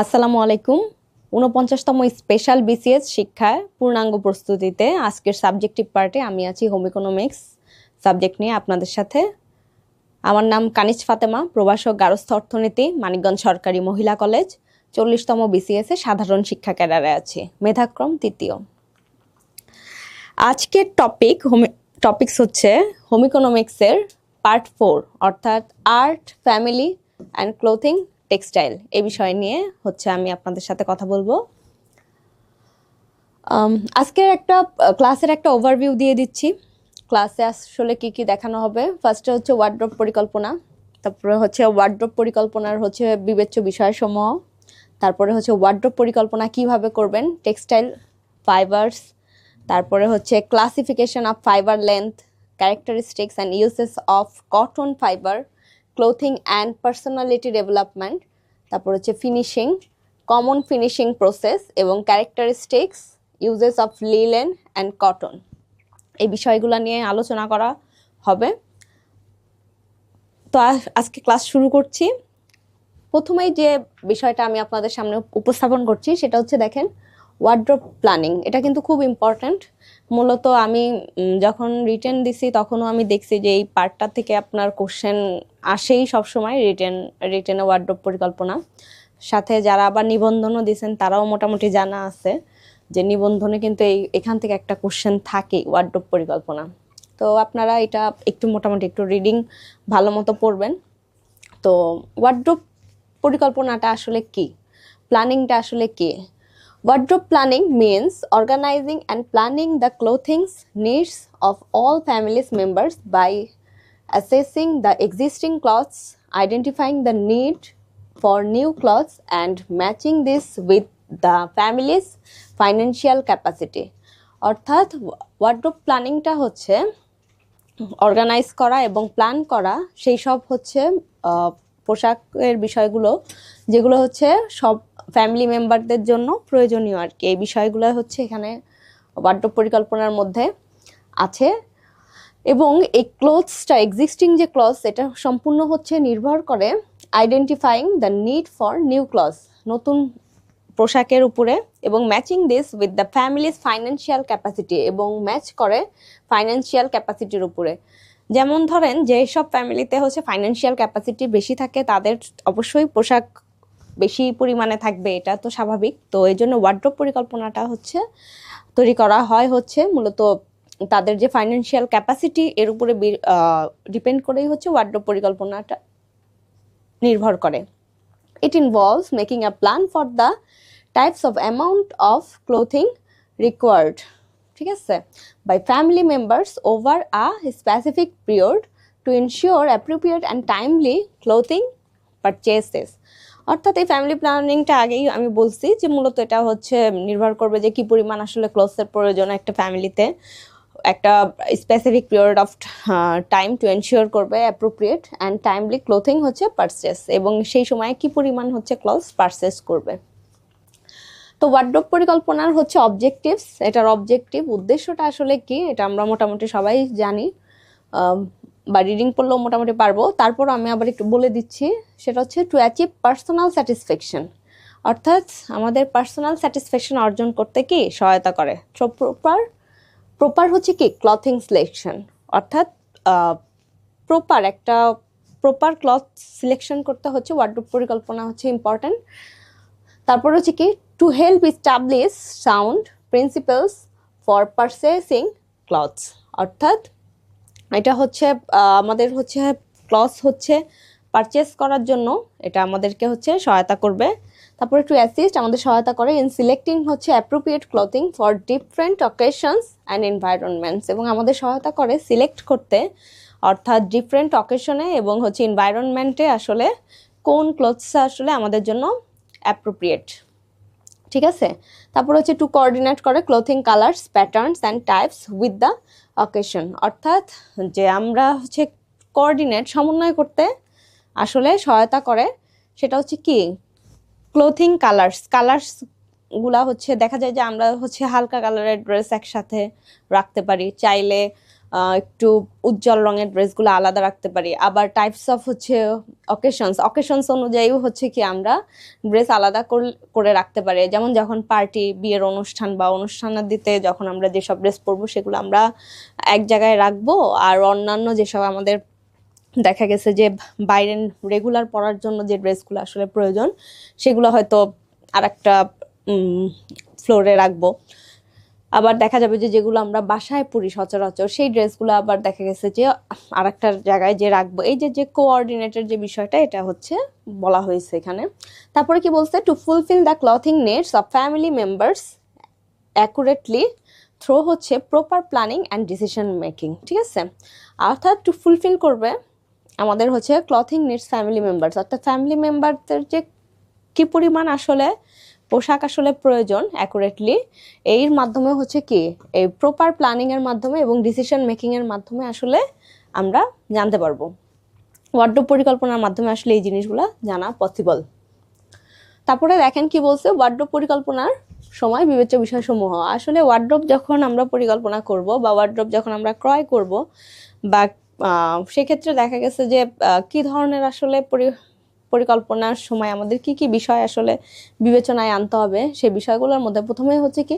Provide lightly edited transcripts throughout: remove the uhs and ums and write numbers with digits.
আসসালামু আলাইকুম। ৪৯তম special BCS শিক্ষায় পূর্ণাঙ্গ প্রস্তুতিতে আজকের সাবজেক্টিভ পার্টে আমি আছি হোম ইকোনমিক্স সাবজেক্ট নিয়ে আপনাদের সাথে। আমার নাম কানিজ ফাতেমা, প্রভাষক গার্হস্থ্য অর্থনীতি, মানিকগঞ্জ সরকারি মহিলা কলেজ। ৪০তম বিসিএসে সাধারণ শিক্ষা ক্যাডারে আছি, মেধাক্রম তৃতীয়। আজকের টপিকস হচ্ছে হোম ইকোনমিক্সের পার্ট 4, অর্থাৎ art, family and clothing, textile. এই বিষয় নিয়ে হচ্ছে আমি আপনাদের সাথে কথা বলবো। আজকের ক্লাসের একটা ওভারভিউ দিয়ে দিচ্ছি। ক্লাসে আসলে কি কি দেখানো হবে। ফার্স্টে হচ্ছে ওয়ার্ড্রোব পরিকল্পনা, তারপরে হচ্ছে ওয়ার্ড্রোব পরিকল্পনার হচ্ছে বিবেচ্য বিষয়সমূহ, তারপরে হচ্ছে ওয়ার্ড্রোব পরিকল্পনা কিভাবে করবেন, টেক্সটাইল ফাইবার্স, তারপরে হচ্ছে classification of fibre length, characteristics and uses of cotton fibre, clothing and personality development, তারপর হচ্ছে ফিনিশিং, কমন ফিনিশিং প্রসেস এবং characteristics, uses of linen and cotton. এই বিষয়গুলো নিয়ে আলোচনা করা হবে। তো আজকে ক্লাস শুরু করছি। প্রথমেই যে বিষয়টা আমি আপনাদের সামনে উপস্থাপন করছি সেটা হচ্ছে দেখেন, ওয়ার্ড্রোব প্ল্যানিং। এটা কিন্তু খুব ইম্পর্ট্যান্ট। মূলত আমি যখন রিটেন দিছি তখনও আমি দেখছি যে এই পার্টটা থেকে আপনার কোশ্চেন আসেই সবসময়। রিটেনে ওয়ার্ড্রোব পরিকল্পনা, সাথে যারা আবার নিবন্ধনও দিয়েছেন তারাও মোটামুটি জানা আছে যে নিবন্ধনে কিন্তু এখান থেকে একটা কোশ্চেন থাকে, ওয়ার্ড্রোব পরিকল্পনা। তো আপনারা এটা মোটামুটি একটু রিডিং ভালো মতো পড়বেন। তো ওয়ার্ড্রোব পরিকল্পনাটা আসলে কি, প্ল্যানিংটা আসলে কি? Wardrobe planning means organizing and planning the clothing needs of all families members by assessing the existing clothes, identifying the need for new clothes and matching this with the family's financial capacity. অর্থাৎ wardrobe প্ল্যানিংটা হচ্ছে organise করা এবং plan করা সেই সব হচ্ছে পোশাকের বিষয়গুলো যেগুলো হচ্ছে সব ফ্যামিলি মেম্বারদের জন্য প্রয়োজনীয় আর কি। এই বিষয়গুলো হচ্ছে এখানে ওয়ার্ড্রোব পরিকল্পনার মধ্যে আছে। এবং এই ক্লোথসটা, এক্সিস্টিং যে ক্লথস, এটা সম্পূর্ণ হচ্ছে নির্ভর করে identifying the need for new clothes, নতুন পোশাকের উপরে, এবং matching this with the families financial capacity, এবং ম্যাচ করে ফাইন্যান্সিয়াল ক্যাপাসিটির উপরে। যেমন ধরেন যেসব ফ্যামিলিতে হচ্ছে ফাইন্যান্সিয়াল ক্যাপাসিটি বেশি থাকে তাদের অবশ্যই পোশাক বেশি পরিমাণে থাকবে, এটা তো স্বাভাবিক। তো এই জন্য ওয়ার্ড্রোব পরিকল্পনাটা হচ্ছে তৈরি করা হয় হচ্ছে মূলত তাদের যে ফাইন্যান্সিয়াল ক্যাপাসিটি এর উপরে ডিপেন্ড করেই হচ্ছে ওয়ার্ড্রোব পরিকল্পনাটা নির্ভর করে। It involves making a plan for the types of amount of clothing required, ঠিক আছে, by family members over a specific period to ensure appropriate and timely clothing purchases. অর্থাৎ এই ফ্যামিলি প্ল্যানিংটা আগেই আমি বলছি যে মূলত এটা হচ্ছে নির্ভর করবে যে কি পরিমাণ আসলে ক্লথসের প্রয়োজন একটা ফ্যামিলিতে, একটা specific period of time to ensure করবে অ্যাপ্রোপ্রিয়েট অ্যান্ড টাইমলি ক্লোথিং হচ্ছে পারচেস, এবং সেই সময় কি পরিমাণ হচ্ছে ক্লথস পারচেস করবে। তো ওয়ার্ড্রোব পরিকল্পনার হচ্ছে অবজেক্টিভস, এটার উদ্দেশ্যটা আসলে কি এটা আমরা মোটামুটি সবাই জানি, বা রিডিং পড়লেও মোটামুটি পারবো। তারপর আমি আবার একটু বলে দিচ্ছি, সেটা হচ্ছে টু অ্যাচিভ পার্সোনাল স্যাটিসফ্যাকশন, অর্থাৎ আমাদের পার্সোনাল স্যাটিসফ্যাকশন অর্জন করতে কি সহায়তা করে। প্রপার হচ্ছে কি ক্লথিং সিলেকশন, অর্থাৎ প্রপার ক্লথ সিলেকশন করতে হচ্ছে ওয়ার্ড্রোব পরিকল্পনা হচ্ছে ইম্পর্ট্যান্ট। তারপর হচ্ছে কি to help establish sound principles for purchasing clothes, অর্থাৎ এটা হচ্ছে আমাদের হচ্ছে ক্লথস হচ্ছে পারচেস করার জন্য এটা আমাদেরকে হচ্ছে সহায়তা করবে। তারপরে টু অ্যাসিস্ট আমাদের সহায়তা করে ইন সিলেক্টিং হচ্ছে appropriate clothing for different occasions and environments, এবং আমাদের সহায়তা করে সিলেক্ট করতে, অর্থাৎ ডিফারেন্ট অকেশনে এবং হচ্ছে এনভায়রনমেন্টে আসলে কোন ক্লথসটা আসলে আমাদের জন্য অ্যাপ্রোপ্রিয়েট, ঠিক আছে। তারপর হচ্ছে টু কোঅর্ডিনেট করে clothing colours, patterns and types with the occasion, অর্থাৎ যে আমরা হচ্ছে কোঅর্ডিনেট সমন্বয় করতে আসলে সহায়তা করে। সেটা হচ্ছে কি ক্লোথিং কালার্সগুলা হচ্ছে দেখা যায় যে আমরা হচ্ছে হালকা কালারের ড্রেস একসাথে রাখতে পারি, চাইলে একটু উজ্জ্বল রঙের ড্রেসগুলো আলাদা রাখতে পারি। আবার টাইপস অফ হচ্ছে অকেশনস অনুযায়ীও হচ্ছে কি আমরা ড্রেস আলাদা করে রাখতে পারি। যেমন যখন পার্টি, বিয়ের অনুষ্ঠান বা অনুষ্ঠানাদিতে যখন আমরা যেসব ড্রেস পরবো সেগুলো আমরা এক জায়গায় রাখবো, আর অন্যান্য যেসব আমাদের দেখা গেছে যে বাইরে রেগুলার পরার জন্য যে ড্রেসগুলো আসলে প্রয়োজন সেগুলো হয়তো আর একটা ফ্লোরে রাখবো। আবার দেখা যাবে যে যেগুলো আমরা বাসায় পরি সচরাচর সেই ড্রেসগুলো আবার দেখা গেছে যে আর একটা জায়গায় যে রাখবো। এই যে যে কোঅর্ডিনেটের যে বিষয়টা, এটা হচ্ছে বলা হয়েছে এখানে। তারপরে কি বলছে, to fulfil the clothing needs of family members accurately through হচ্ছে proper planning and decision making. ঠিক আছে, অর্থাৎ টু ফুলফিল করবে আমাদের হচ্ছে ক্লথিং নিডস ফ্যামিলি মেম্বার্স, অর্থাৎ ফ্যামিলি মেম্বারদের যে কি পরিমাণ আসলে পোশাক আসলে প্রয়োজন অ্যাকুরেটলি, এর মাধ্যমে হচ্ছে কি এই প্রপার প্ল্যানিংয়ের মাধ্যমে এবং ডিসিশন মেকিংয়ের মাধ্যমে আসলে আমরা জানতে পারবো। ওয়ার্ড্রোব পরিকল্পনার মাধ্যমে আসলে এই জিনিসগুলো জানা পসিবল। তারপরে দেখেন কি বলছে, ওয়ার্ড্রোব পরিকল্পনার সময় বিবেচ্য বিষয়সমূহ। আসলে ওয়ার্ড্রোব যখন আমরা পরিকল্পনা করব বা ওয়ার্ড্রোব যখন আমরা ক্রয় করব বা সেক্ষেত্রে দেখা গেছে যে কি ধরনের আসলে পরিকল্পনার সময় আমাদের কি কি বিষয় আসলে বিবেচনায় আনতে হবে, সেই বিষয়গুলোর মধ্যে প্রথমেই হচ্ছে কি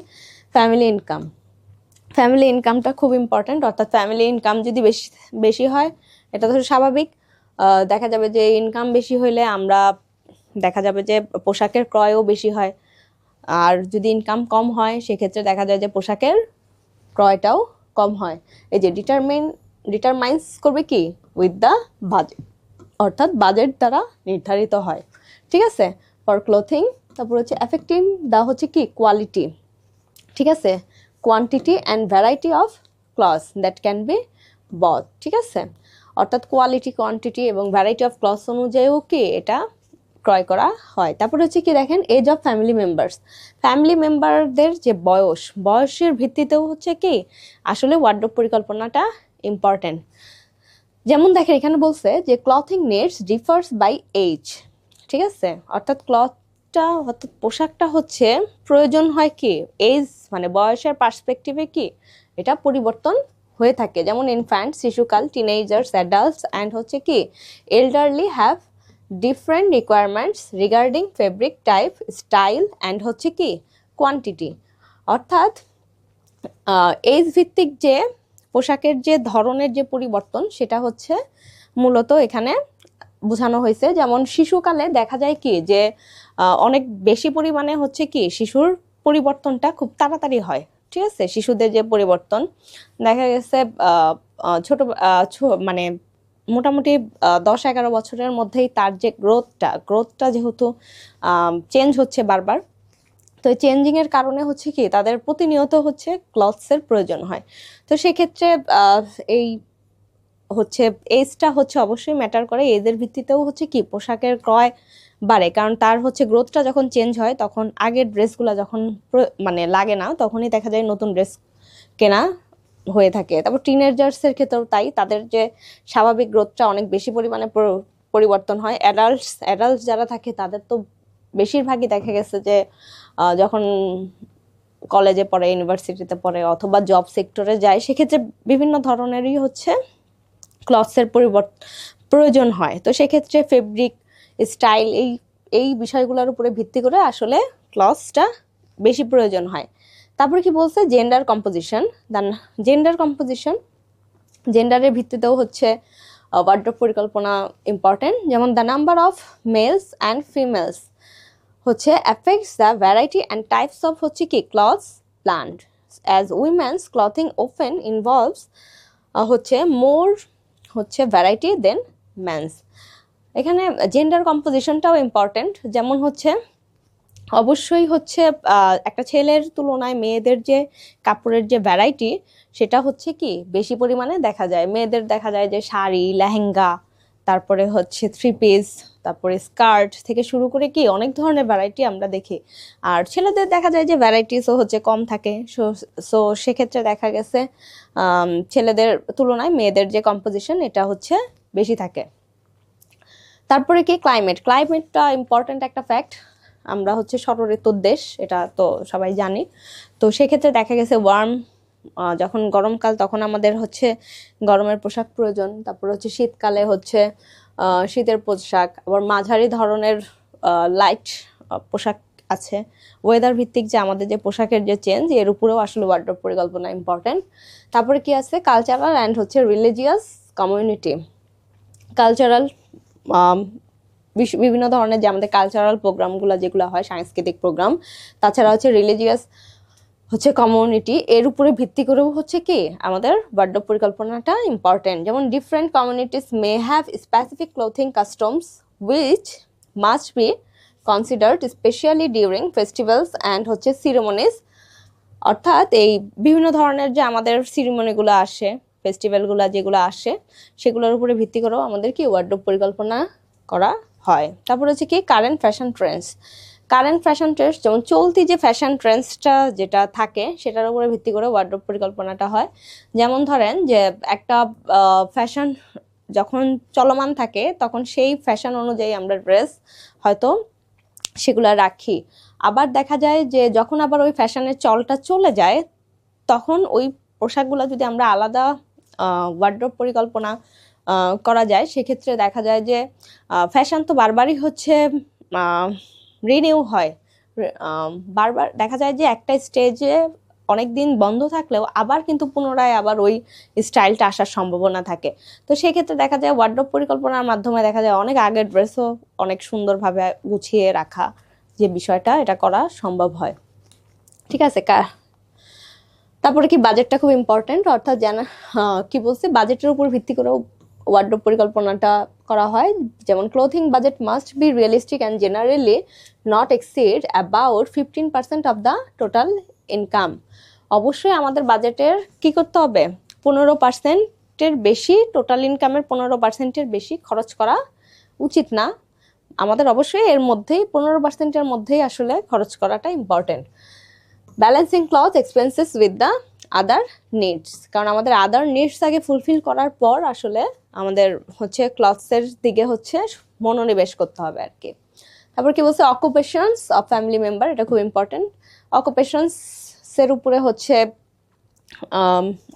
ফ্যামিলি ইনকাম। ফ্যামিলি ইনকামটা খুব ইম্পর্ট্যান্ট, অর্থাৎ ফ্যামিলি ইনকাম যদি বেশি হয় এটা তো স্বাভাবিক। দেখা যাবে যে ইনকাম বেশি হইলে আমরা দেখা যাবে যে পোশাকের ক্রয়ও বেশি হয়, আর যদি ইনকাম কম হয় সেক্ষেত্রে দেখা যায় যে পোশাকের ক্রয়টাও কম হয়। এই যে ডিটারমাইন্স করবে কি উইথ দ্য বাজেট, অর্থাৎ বাজেট দ্বারা নির্ধারিত হয়। ঠিক আছে, ফর ক্লোথিং। তারপর হচ্ছে অ্যাফেক্টিং দ্য হচ্ছে কি কোয়ালিটি, ঠিক আছে, quantity and variety of cloth that can be both. ঠিক আছে, অর্থাৎ কোয়ালিটি, কোয়ান্টিটি এবং ভ্যারাইটি অফ ক্লথ অনুযায়ীও কি এটা ক্রয় করা হয়। তারপর হচ্ছে কি দেখেন age of family members, family মেম্বারদের যে বয়সের ভিত্তিতেও হচ্ছে কি আসলে ওয়ার্ড্রোব পরিকল্পনাটা ইম্পর্টেন্ট। যেমন দেখেন এখানে বলছে যে clothing needs differs by age. ঠিক আছে, অর্থাৎ অর্থাৎ পোশাকটা হচ্ছে প্রয়োজন হয় কি এজ মানে বয়সের পার্সপেক্টিভে কি এটা পরিবর্তন হয়ে থাকে। যেমন ইনফ্যান্ট, শিশুকাল, টিনেজার্স, অ্যাডাল্টস অ্যান্ড হচ্ছে কি elderly have different requirements regarding fabric type, style and হচ্ছে কি কোয়ান্টিটি। অর্থাৎ এজ ভিত্তিক যে পোশাকের যে ধরনের যে পরিবর্তন সেটা হচ্ছে মূলত এখানে বোঝানো হয়েছে। যেমন শিশুকালে দেখা যায় কি যে অনেক বেশি পরিমাণে হচ্ছে কি শিশুর পরিবর্তনটা খুব তাড়াতাড়ি হয়। ঠিক আছে, শিশুদের যে পরিবর্তন দেখা গেছে ছোট মানে মোটামুটি 10-11 বছরের মধ্যেই তার যে গ্রোথটা যেহেতু চেঞ্জ হচ্ছে বারবার, তো চেঞ্জিংয়ের কারণে হচ্ছে কি তাদের প্রতিনিয়ত হচ্ছে ক্লথসের প্রয়োজন হয়। তো সেক্ষেত্রে এই হচ্ছে এজটা হচ্ছে অবশ্যই ম্যাটার করে। এজের ভিত্তিতেও হচ্ছে কি পোশাকের ক্রয় বাড়ে, কারণ তার হচ্ছে গ্রোথটা যখন চেঞ্জ হয় তখন আগের ড্রেসগুলো যখন মানে লাগে না তখনই দেখা যায় নতুন ড্রেস কেনা হয়ে থাকে। তারপর টিনেজার্সের ক্ষেত্রেও তাই, তাদের যে স্বাভাবিক গ্রোথটা অনেক বেশি পরিমাণে পরিবর্তন হয়। অ্যাডাল্টস যারা থাকে তাদের তো বেশিরভাগই দেখা গেছে যে যখন কলেজে পড়ে, ইউনিভার্সিটিতে পড়ে অথবা জব সেক্টরে যায় সেক্ষেত্রে বিভিন্ন ধরনেরই হচ্ছে ক্লথসের প্রয়োজন হয়। তো সেক্ষেত্রে ফেব্রিক, স্টাইল এই বিষয়গুলোর উপরে ভিত্তি করে আসলে ক্লথসটা বেশি প্রয়োজন হয়। তারপরে কি বলছে জেন্ডার কম্পোজিশন, জেন্ডারের ভিত্তিতেও হচ্ছে ওয়ার্ড্রোব পরিকল্পনা ইম্পর্টেন্ট। যেমন the number of males and females হচ্ছে affects the variety and types of হচ্ছে কি clothes planned, as women's clothing often involves হচ্ছে মোর হচ্ছে ভ্যারাইটি দেন মেন্স। এখানে জেন্ডার কম্পোজিশনটাও ইম্পর্টেন্ট। যেমন হচ্ছে অবশ্যই হচ্ছে একটা ছেলের তুলনায় মেয়েদের যে কাপড়ের যে ভ্যারাইটি সেটা হচ্ছে কি বেশি পরিমাণে দেখা যায়। মেয়েদের দেখা যায় যে শাড়ি, লেহেঙ্গা, তারপরে হচ্ছে 3 পিস, তারপরে স্কার্ট থেকে শুরু করে কি অনেক ধরনের ভ্যারাইটি আমরা দেখি। আর ছেলেদের দেখা যায় যে ভ্যারাইটিসও হচ্ছে কম থাকে। সো সেক্ষেত্রে দেখা গেছে ছেলেদের তুলনায় মেয়েদের যে কম্পোজিশন এটা হচ্ছে বেশি থাকে। তারপরে কি ক্লাইমেটটা ইম্পর্ট্যান্ট একটা ফ্যাক্ট। আমরা হচ্ছে ষড় ঋতুর দেশ, এটা তো সবাই জানি। তো সেক্ষেত্রে দেখা গেছে ওয়ার্ম যখন গরমকাল তখন আমাদের হচ্ছে গরমের পোশাক প্রয়োজন, তারপর হচ্ছে শীতকালে হচ্ছে শীতের পোশাক, আবার মাঝারি ধরনের লাইট পোশাক আছে। ওয়েদার ভিত্তিক যে আমাদের যে পোশাকের যে চেঞ্জ, এর উপরেও আসলে ওয়ার্ড্রোব পরিকল্পনা ইম্পর্টেন্ট। তারপরে কি আছে, কালচারাল অ্যান্ড হচ্ছে রিলিজিয়াস কমিউনিটি। কালচারাল বিভিন্ন ধরনের যে আমাদের কালচারাল প্রোগ্রামগুলো যেগুলো হয়, সাংস্কৃতিক প্রোগ্রাম, তাছাড়া হচ্ছে রিলিজিয়াস হচ্ছে কমিউনিটি, এর উপরে ভিত্তি করেও হচ্ছে কি আমাদের ওয়ার্ড্রোব পরিকল্পনাটা ইম্পর্টেন্ট। যেমন different communities may have specific clothing customs which must be considered specially during festivals and হচ্ছে সিরিমনিজ। অর্থাৎ এই বিভিন্ন ধরনের যে আমাদের সিরিমনিগুলো আসে, ফেস্টিভ্যালগুলো যেগুলো আসে, সেগুলোর উপরে ভিত্তি করেও আমাদের কি ওয়ার্ড্রোব পরিকল্পনা করা হয়। তারপর হচ্ছে কি current fashion Trends. Current fashion Trends যেমন চলতি যে ফ্যাশন ট্রেন্ডসটা যেটা থাকে সেটার উপরে ভিত্তি করে ওয়ার্ড্রোব পরিকল্পনাটা হয়। যেমন ধরেন যে একটা ফ্যাশন যখন চলমান থাকে তখন সেই ফ্যাশন অনুযায়ী আমরা ড্রেস হয়তো সেগুলো রাখি। আবার দেখা যায় যে যখন আবার ওই ফ্যাশনের চলটা চলে যায় তখন ওই পোশাকগুলো যদি আমরা আলাদা ওয়ার্ড্রোব পরিকল্পনা করা যায়, সেক্ষেত্রে দেখা যায় যে ফ্যাশন তো বারবারই হচ্ছে রিনিউ হয়। বারবার দেখা যায় যে একটা স্টেজে অনেক দিন বন্ধ থাকলেও আবার কিন্তু পুনরায় আবার ওই স্টাইলটা আসার সম্ভাবনা থাকে। তো সেক্ষেত্রে দেখা যায় ওয়ার্ড্রোব পরিকল্পনার মাধ্যমে দেখা যায় অনেক আগের ড্রেসও অনেক সুন্দরভাবে গুছিয়ে রাখা যে বিষয়টা, এটা করা সম্ভব হয়। ঠিক আছে। তারপরে কি বাজেটটা খুব ইম্পর্টেন্ট, অর্থাৎ জানা কি বলছে, বাজেটের উপর ভিত্তি করেও ওয়ার্ড্রোব পরিকল্পনাটা করা হয়। যেমন clothing budget must be realistic and generally not exceed about 15% of the total income. অবশ্যই আমাদের বাজেটের কি করতে হবে, 15%-এর বেশি, টোটাল ইনকামের 15%-এর বেশি খরচ করা উচিত না। আমাদের অবশ্যই এর মধ্যেই 15%-এর মধ্যেই আসলে খরচ করাটা important. Balancing cloth expenses with the other needs, কারণ আমাদের আদার নিডস আগে ফুলফিল করার পর আসলে আমাদের হচ্ছে ক্লথসের দিকে হচ্ছে মনোনিবেশ করতে হবে আর কি। তারপর কি বলছে, অকুপেশনস অফ ফ্যামিলি মেম্বার, এটা খুব ইম্পর্টেন্ট। অকুপেশনসের উপরে হচ্ছে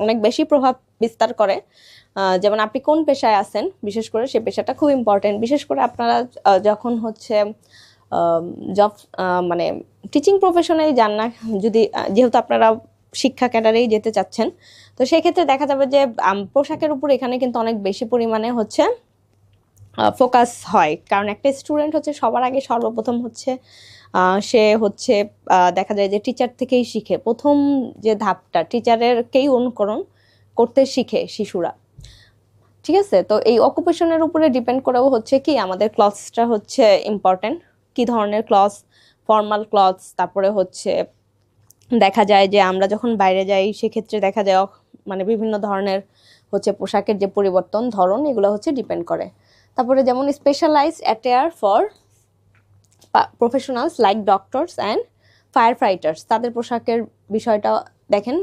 অনেক বেশি প্রভাব বিস্তার করে। যেমন আপনি কোন পেশায় আছেন, বিশেষ করে সে পেশাটা খুব ইম্পর্টেন্ট। বিশেষ করে আপনারা যখন হচ্ছে জব মানে টিচিং প্রফেশনে যান না, যদি যেহেতু আপনারা শিক্ষা ক্যাডারেই যেতে চাচ্ছেন, তো সেক্ষেত্রে দেখা যাবে যে পোশাকের উপর এখানে কিন্তু অনেক বেশি পরিমাণে হচ্ছে ফোকাস হয়। কারণ একটা স্টুডেন্ট হচ্ছে সবার আগে সর্বপ্রথম হচ্ছে সে হচ্ছে দেখা যায় যে টিচার থেকেই শিখে। প্রথম যে ধাপটা টিচারেরকেই অনুকরণ করতে শিখে শিশুরা। ঠিক আছে। তো এই অকুপেশনের উপরে ডিপেন্ড করেও হচ্ছে কি আমাদের ক্লথসটা হচ্ছে ইম্পর্টেন্ট। কি ধরনের ক্লথস, ফর্মাল ক্লথস, তারপরে হচ্ছে দেখা যায় যে আমরা যখন বাইরে যাই সেক্ষেত্রে দেখা যায় মানে বিভিন্ন ধরনের হচ্ছে পোশাকের যে পরিবর্তন ধরন, এগুলো হচ্ছে ডিপেন্ড করে। তারপরে যেমন specialised attire for professionals like doctors and fire fighters, তাদের পোশাকের বিষয়টা দেখেন।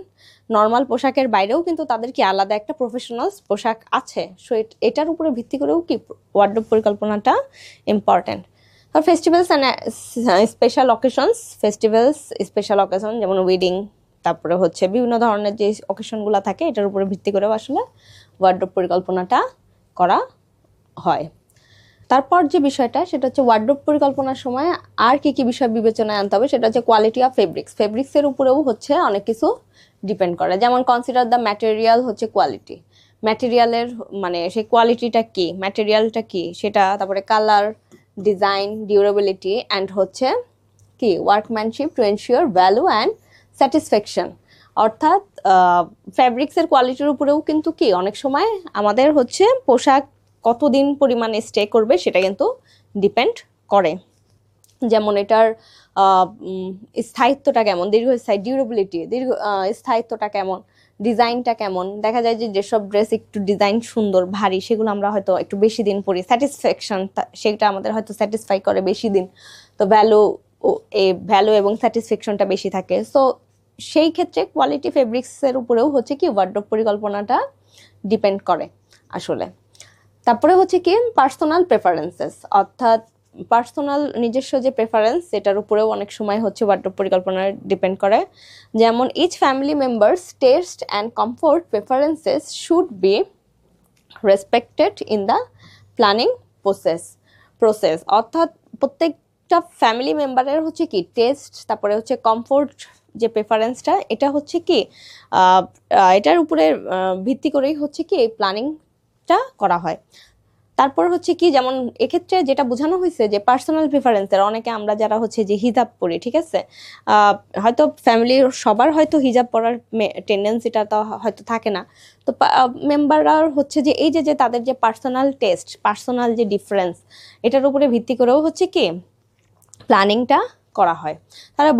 নর্মাল পোশাকের বাইরেও কিন্তু তাদের কি আলাদা একটা প্রফেশনালস পোশাক আছে। সো এটার উপরে ভিত্তি করেও কি ওয়ার্ড্রোব পরিকল্পনাটা ইম্পর্টেন্ট। আর festivals and special occasions, festivals special occasion যেমন ওয়েডিং, তারপরে হচ্ছে বিভিন্ন ধরনের যে অকেশনগুলো থাকে, এটার উপরে ভিত্তি করেও আসলে ওয়ার্ড্রোব পরিকল্পনাটা করা হয়। তারপর যে বিষয়টা সেটা হচ্ছে ওয়ার্ড্রোব পরিকল্পনার সময় আর কি কি বিষয় বিবেচনায় আনতে হবে, সেটা হচ্ছে কোয়ালিটি অফ ফেব্রিক্স। ফেব্রিক্সের উপরেও হচ্ছে অনেক কিছু ডিপেন্ড করে। যেমন কনসিডার দ্য ম্যাটেরিয়াল হচ্ছে কোয়ালিটি, ম্যাটেরিয়ালের মানে সেই কোয়ালিটিটা কি, ম্যাটেরিয়ালটা কি সেটা, তারপরে কালার, ডিজাইন, ডিউরেবিলিটি অ্যান্ড হচ্ছে কি workmanship to ensure value and satisfaction. অর্থাৎ ফ্যাব্রিক্সের কোয়ালিটির উপরেও কিন্তু কি অনেক সময় আমাদের হচ্ছে পোশাক কতদিন পরিমাণে স্টে করবে সেটা কিন্তু ডিপেন্ড করে। যেমন এটার স্থায়িত্বটা কেমন, দীর্ঘস্থায়ী, ডিউরেবিলিটি, স্থায়িত্বটা কেমন, ডিজাইনটা কেমন। দেখা যায় যে যেসব ড্রেস একটু ডিজাইন সুন্দর ভারী সেগুলো আমরা হয়তো একটু বেশি দিন পরি, স্যাটিসফ্যাকশন সেটা আমাদের হয়তো স্যাটিসফাই করে বেশি দিন। তো ভ্যালু এবং স্যাটিসফ্যাকশনটা বেশি থাকে। সো সেই ক্ষেত্রে কোয়ালিটি ফেব্রিক্সের উপরেও হচ্ছে কি ওয়ার্ড্রোব পরিকল্পনাটা ডিপেন্ড করে আসলে। তারপরে হচ্ছে কি পার্সোনাল প্রেফারেন্সেস, অর্থাৎ পার্সোনাল নিজস্ব যে প্রেফারেন্স সেটার উপরেও অনেক সময় হচ্ছে ওয়ার্ড্রোব পরিকল্পনা ডিপেন্ড করে। যেমন each family members taste and comfort preferences should be respected in the planning process অর্থাৎ প্রত্যেকটা ফ্যামিলি মেম্বারের হচ্ছে কি টেস্ট, তারপরে হচ্ছে কমফোর্ট যে প্রেফারেন্সটা, এটা হচ্ছে কি এটার উপরে ভিত্তি করেই হচ্ছে কি এই প্ল্যানিংটা করা হয়। তারপর হচ্ছে কি, যেমন এক্ষেত্রে যেটা বোঝানো হয়েছে যে পার্সোনাল প্রিফারেন্সের, অনেকে আমরা যারা হচ্ছে যে হিজাব পরি, ঠিক আছে, হয়তো ফ্যামিলির সবার হয়তো হিজাব পরার টেন্ডেন্সিটা তো হয়তো থাকে না, তো মেম্বাররা হচ্ছে যে এই যে তাদের যে পার্সোনাল টেস্ট, পার্সোনাল যে ডিফারেন্স, এটার উপরে ভিত্তি করেও হচ্ছে কি প্ল্যানিংটা করা হয়। তাহলে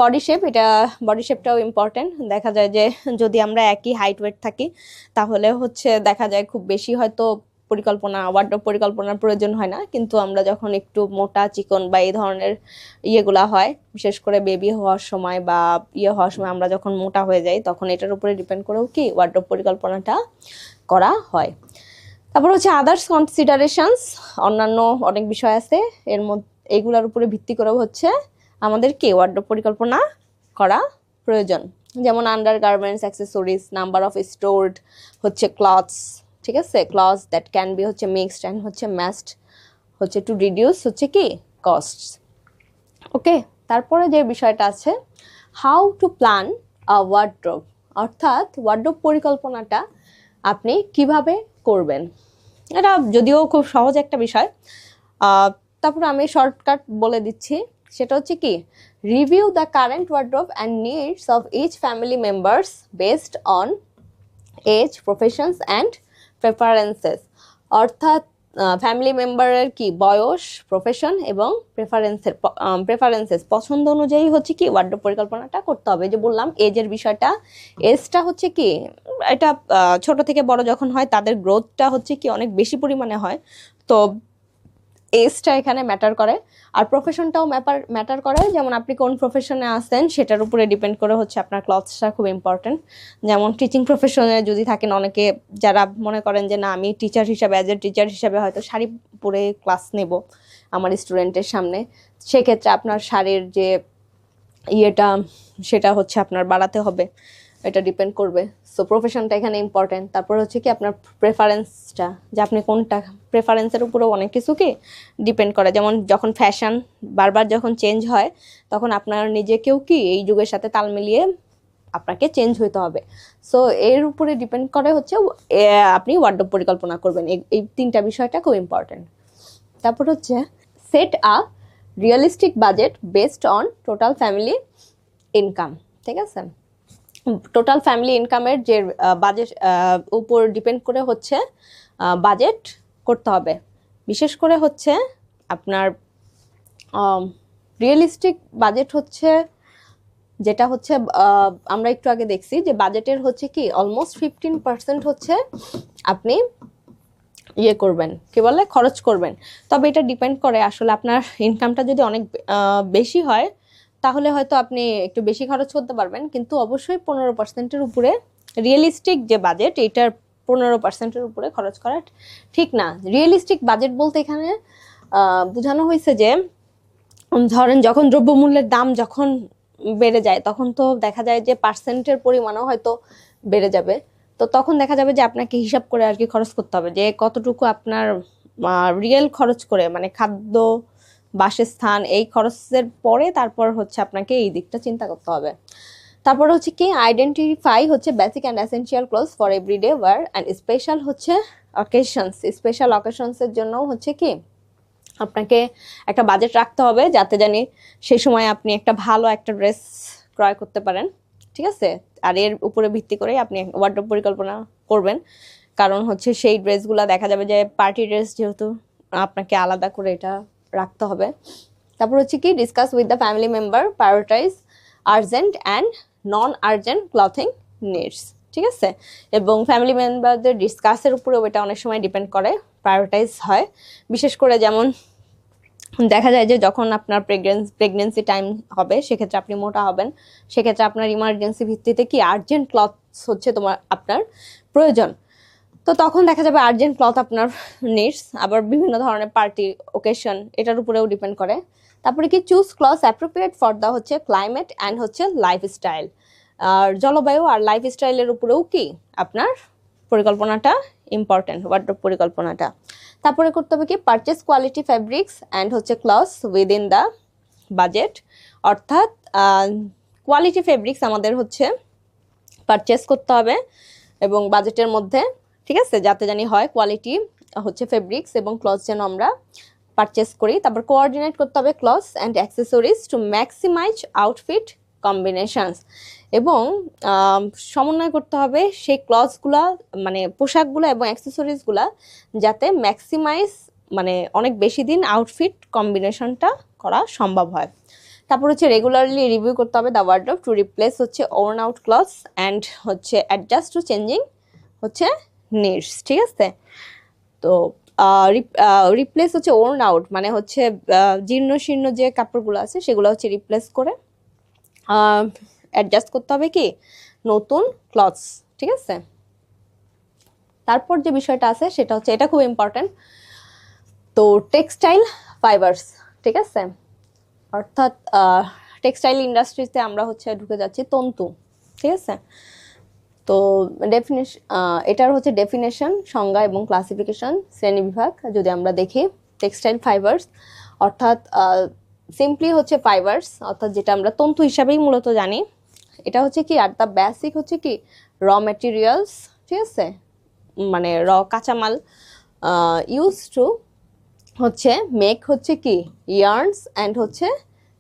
বডি শেপটাও ইম্পর্টেন্ট। দেখা যায় যে যদি আমরা একই হাইট ওয়েট থাকি তাহলে হচ্ছে দেখা যায় খুব বেশি হয়তো ওয়ার্ড্রোব পরিকল্পনার প্রয়োজন হয় না, কিন্তু আমরা যখন একটু মোটা চিকন বা এই ধরনের ইয়েগুলা হয়, বিশেষ করে বেবি হওয়ার সময় বা হওয়ার সময় আমরা যখন মোটা হয়ে যাই, তখন এটার উপরে ডিপেন্ড করেও কি ওয়ার্ড্রোব পরিকল্পনাটা করা হয়। তারপর হচ্ছে আদার্স কনসিডারেশনস, অন্যান্য অনেক বিষয় আছে, এর মধ্যে এইগুলোর উপরে ভিত্তি করেও হচ্ছে আমাদের কি ওয়ার্ড্রোব পরিকল্পনা করা প্রয়োজন। যেমন under garments, accessories, number of stored হচ্ছে ক্লথস, ঠিক আছে, ক্লথস দ্যাট ক্যান বি হচ্ছে মিক্সড অ্যান্ড হচ্ছে ম্যাশড হচ্ছে টু রিডিউস হচ্ছে কি কস্টস। ওকে, তারপরে যে বিষয়টা আছে how to plan a wardrobe, অর্থাৎ ওয়ার্ড্রোব পরিকল্পনাটা আপনি কিভাবে করবেন। এটা যদিও খুব সহজ একটা বিষয়, তারপর আমি শর্টকাট বলে দিচ্ছি। সেটা হচ্ছে কি, review the current wardrobe and needs of each family members based on age, professions and অর্থাৎ ফ্যামিলি মেম্বারের কি বয়স, প্রফেশন এবং প্রেফারেন্সেস পছন্দ অনুযায়ী হচ্ছে কি ওয়ার্ড্রোব পরিকল্পনাটা করতে হবে। যে বললাম এজের বিষয়টা, এজটা হচ্ছে কি এটা ছোট থেকে বড় যখন হয় তাদের গ্রোথটা হচ্ছে কি অনেক বেশি পরিমাণে হয়, তো এজটা এখানে ম্যাটার করে। আর প্রফেশনটাও ম্যাটার করে, যেমন আপনি কোন প্রফেশনে আসেন সেটার উপরে ডিপেন্ড করে হচ্ছে আপনার ক্লথসটা খুব ইম্পর্টেন্ট। যেমন টিচিং প্রফেশনে যদি থাকেন, অনেকে যারা মনে করেন যে না আমি টিচার হিসাবে, অ্যাজ এ টিচার হিসাবে হয়তো শাড়ি পরে ক্লাস নেব আমার স্টুডেন্টের সামনে, সেক্ষেত্রে আপনার শাড়ির যে সেটা হচ্ছে আপনার বাড়াতে হবে, এটা ডিপেন্ড করবে। সো প্রফেশনটা এখানে ইম্পর্টেন্ট। তারপর হচ্ছে কি আপনার প্রেফারেন্সটা, যে আপনি কোনটা, প্রেফারেন্সের উপরেও অনেক কিছু কি ডিপেন্ড করে। যেমন যখন ফ্যাশন বারবার যখন চেঞ্জ হয়, তখন আপনার নিজেকেও কি এই যুগের সাথে তাল মিলিয়ে আপনাকে চেঞ্জ হইতে হবে। সো এর উপরে ডিপেন্ড করে হচ্ছে আপনি ওয়ার্ড্রোব পরিকল্পনা করবেন। এই তিনটা বিষয়টা খুব ইম্পর্টেন্ট। তারপর হচ্ছে set a realistic budget based on total family income, ঠিক আছে। টোটাল ফ্যামিলি ইনকামের যে বাজেট উপর ডিপেন্ড করে হচ্ছে বাজেট করতে হবে। বিশেষ করে হচ্ছে আপনার রিয়েলিস্টিক বাজেট হচ্ছে যেটা হচ্ছে আমরা একটু আগে দেখছি যে বাজেটের হচ্ছে কি অলমোস্ট 15% হচ্ছে আপনি করবেন, কি বলে খরচ করবেন। তবে এটা ডিপেন্ড করে আসলে আপনার ইনকামটা যদি অনেক বেশি হয় তাহলে হয়তো আপনি একটু বেশি খরচ করতে পারবেন, কিন্তু অবশ্যই 15%-এর উপরে রিয়েলিস্টিক যে বাজেট, এইটার 15%-এর উপরে খরচ করা ঠিক না। রিয়েলিস্টিক বাজেট বলতে এখানে বোঝানো হয়েছে যে ধরেন যখন দ্রব্যমূল্যের দাম যখন বেড়ে যায়, তখন তো দেখা যায় যে পার্সেন্টের পরিমাণও হয়তো বেড়ে যাবে, তো তখন দেখা যাবে যে আপনাকে হিসাব করে আর কি খরচ করতে হবে যে কতটুকু আপনার রিয়েল খরচ করে, মানে খাদ্য, বাসস্থান, এই খরচের পরে তারপর হচ্ছে আপনাকে এই দিকটা চিন্তা করতে হবে। তারপর হচ্ছে কি আইডেন্টিফাই হচ্ছে basic and essential clothes for everyday wear and special হচ্ছে স্পেশাল অকেশনসের জন্য হচ্ছে কি আপনাকে একটা বাজেট রাখতে হবে, যাতে জানি সেই সময় আপনি একটা ভালো একটা ড্রেস ক্রয় করতে পারেন, ঠিক আছে। আর এর উপরে ভিত্তি করে আপনি ওয়ার্ড্রোব পরিকল্পনা করবেন, কারণ হচ্ছে সেই ড্রেসগুলো দেখা যাবে যে পার্টি ড্রেস, যেহেতু আপনাকে আলাদা করে এটা রাখতে হবে। তারপর হচ্ছে কি discuss with the family member, prioritise urgent and non urgent clothing needs, ঠিক আছে। এবং ফ্যামিলি মেম্বারদের ডিসকাসের উপরেও এটা অনেক সময় ডিপেন্ড করে, প্রায়োরিটাইজ হয়। বিশেষ করে যেমন দেখা যায় যে যখন আপনার প্রেগনেন্সি টাইম হবে, সেক্ষেত্রে আপনি মোটা হবেন, সেক্ষেত্রে আপনার ইমার্জেন্সি ভিত্তিতে কি আর্জেন্ট ক্লথস হচ্ছে আপনার প্রয়োজন। তো তখন দেখা যাবে আর্জেন্ট ক্লথ আপনার নিডস, আবার বিভিন্ন ধরনের পার্টি ওকেশন এটার উপরেও ডিপেন্ড করে। তারপরে কি choose cloth appropriate for the হচ্ছে ক্লাইমেট অ্যান্ড হচ্ছে লাইফস্টাইল, আর জলবায়ু আর লাইফস্টাইলের উপরেও কি আপনার পরিকল্পনাটা ইম্পর্টেন্ট, ওয়ার্ড্রপ পরিকল্পনাটা। তারপরে করতে হবে কি পারচেস কোয়ালিটি ফ্যাব্রিক্স অ্যান্ড হচ্ছে ক্লথস উইদিন দ্য বাজেট, অর্থাৎ কোয়ালিটি ফেব্রিক্স আমাদের হচ্ছে পারচেস করতে হবে এবং বাজেটের মধ্যে, ঠিক আছে, যাতে জানি হয় কোয়ালিটি হচ্ছে ফেব্রিক্স এবং ক্লথ যেন আমরা পারচেস করি। তারপর কোঅর্ডিনেট করতে হবে clothes and accessories to maximise outfit combinations, এবং সমন্বয় করতে হবে সেই ক্লথসগুলা মানে পোশাকগুলো এবং অ্যাক্সেসরিজগুলা যাতে ম্যাক্সিমাইজ মানে অনেক বেশি দিন আউটফিট কম্বিনেশনটা করা সম্ভব হয়। তারপর হচ্ছে রেগুলারলি রিভিউ করতে হবে দ্য ওয়ার্ডরোব টু রিপ্লেস হচ্ছে ওর্ন আউট ক্লথস অ্যান্ড হচ্ছে অ্যাডজাস্ট টু চেঞ্জিং হচ্ছে নিডস, ঠিক আছে। তো রিপ্লেস হচ্ছে ওর্ন আউট মানে হচ্ছে জীর্ণ শীর্ণ যে কাপড়গুলো আছে সেগুলো হচ্ছে রিপ্লেস করে অ্যাডজাস্ট করতে হবে কি নতুন ক্লথস, ঠিক আছে। তারপর যে বিষয়টা আছে সেটা হচ্ছে, এটা খুব ইম্পর্টেন্ট, তো টেক্সটাইল ফাইবার্স, ঠিক আছে, অর্থাৎ টেক্সটাইল ইন্ডাস্ট্রিতে আমরা হচ্ছে ঢুকে যাচ্ছি তন্তু, ঠিক আছে। তো এটার হচ্ছে ডেফিনেশন, সংজ্ঞা এবং ক্লাসিফিকেশন শ্রেণীবিভাগ যদি আমরা দেখি, টেক্সটাইল ফাইবার্স অর্থাৎ সিম্পলি হচ্ছে ফাইবার্স অর্থাৎ যেটা আমরা তন্তু হিসাবেই মূলত জানি, এটা হচ্ছে কি আর দ্য বেসিক হচ্ছে কি র ম্যাটেরিয়ালস, ঠিক আছে, মানে র কাঁচামাল ইউজ টু হচ্ছে মেক হচ্ছে কি ইয়ার্নস অ্যান্ড হচ্ছে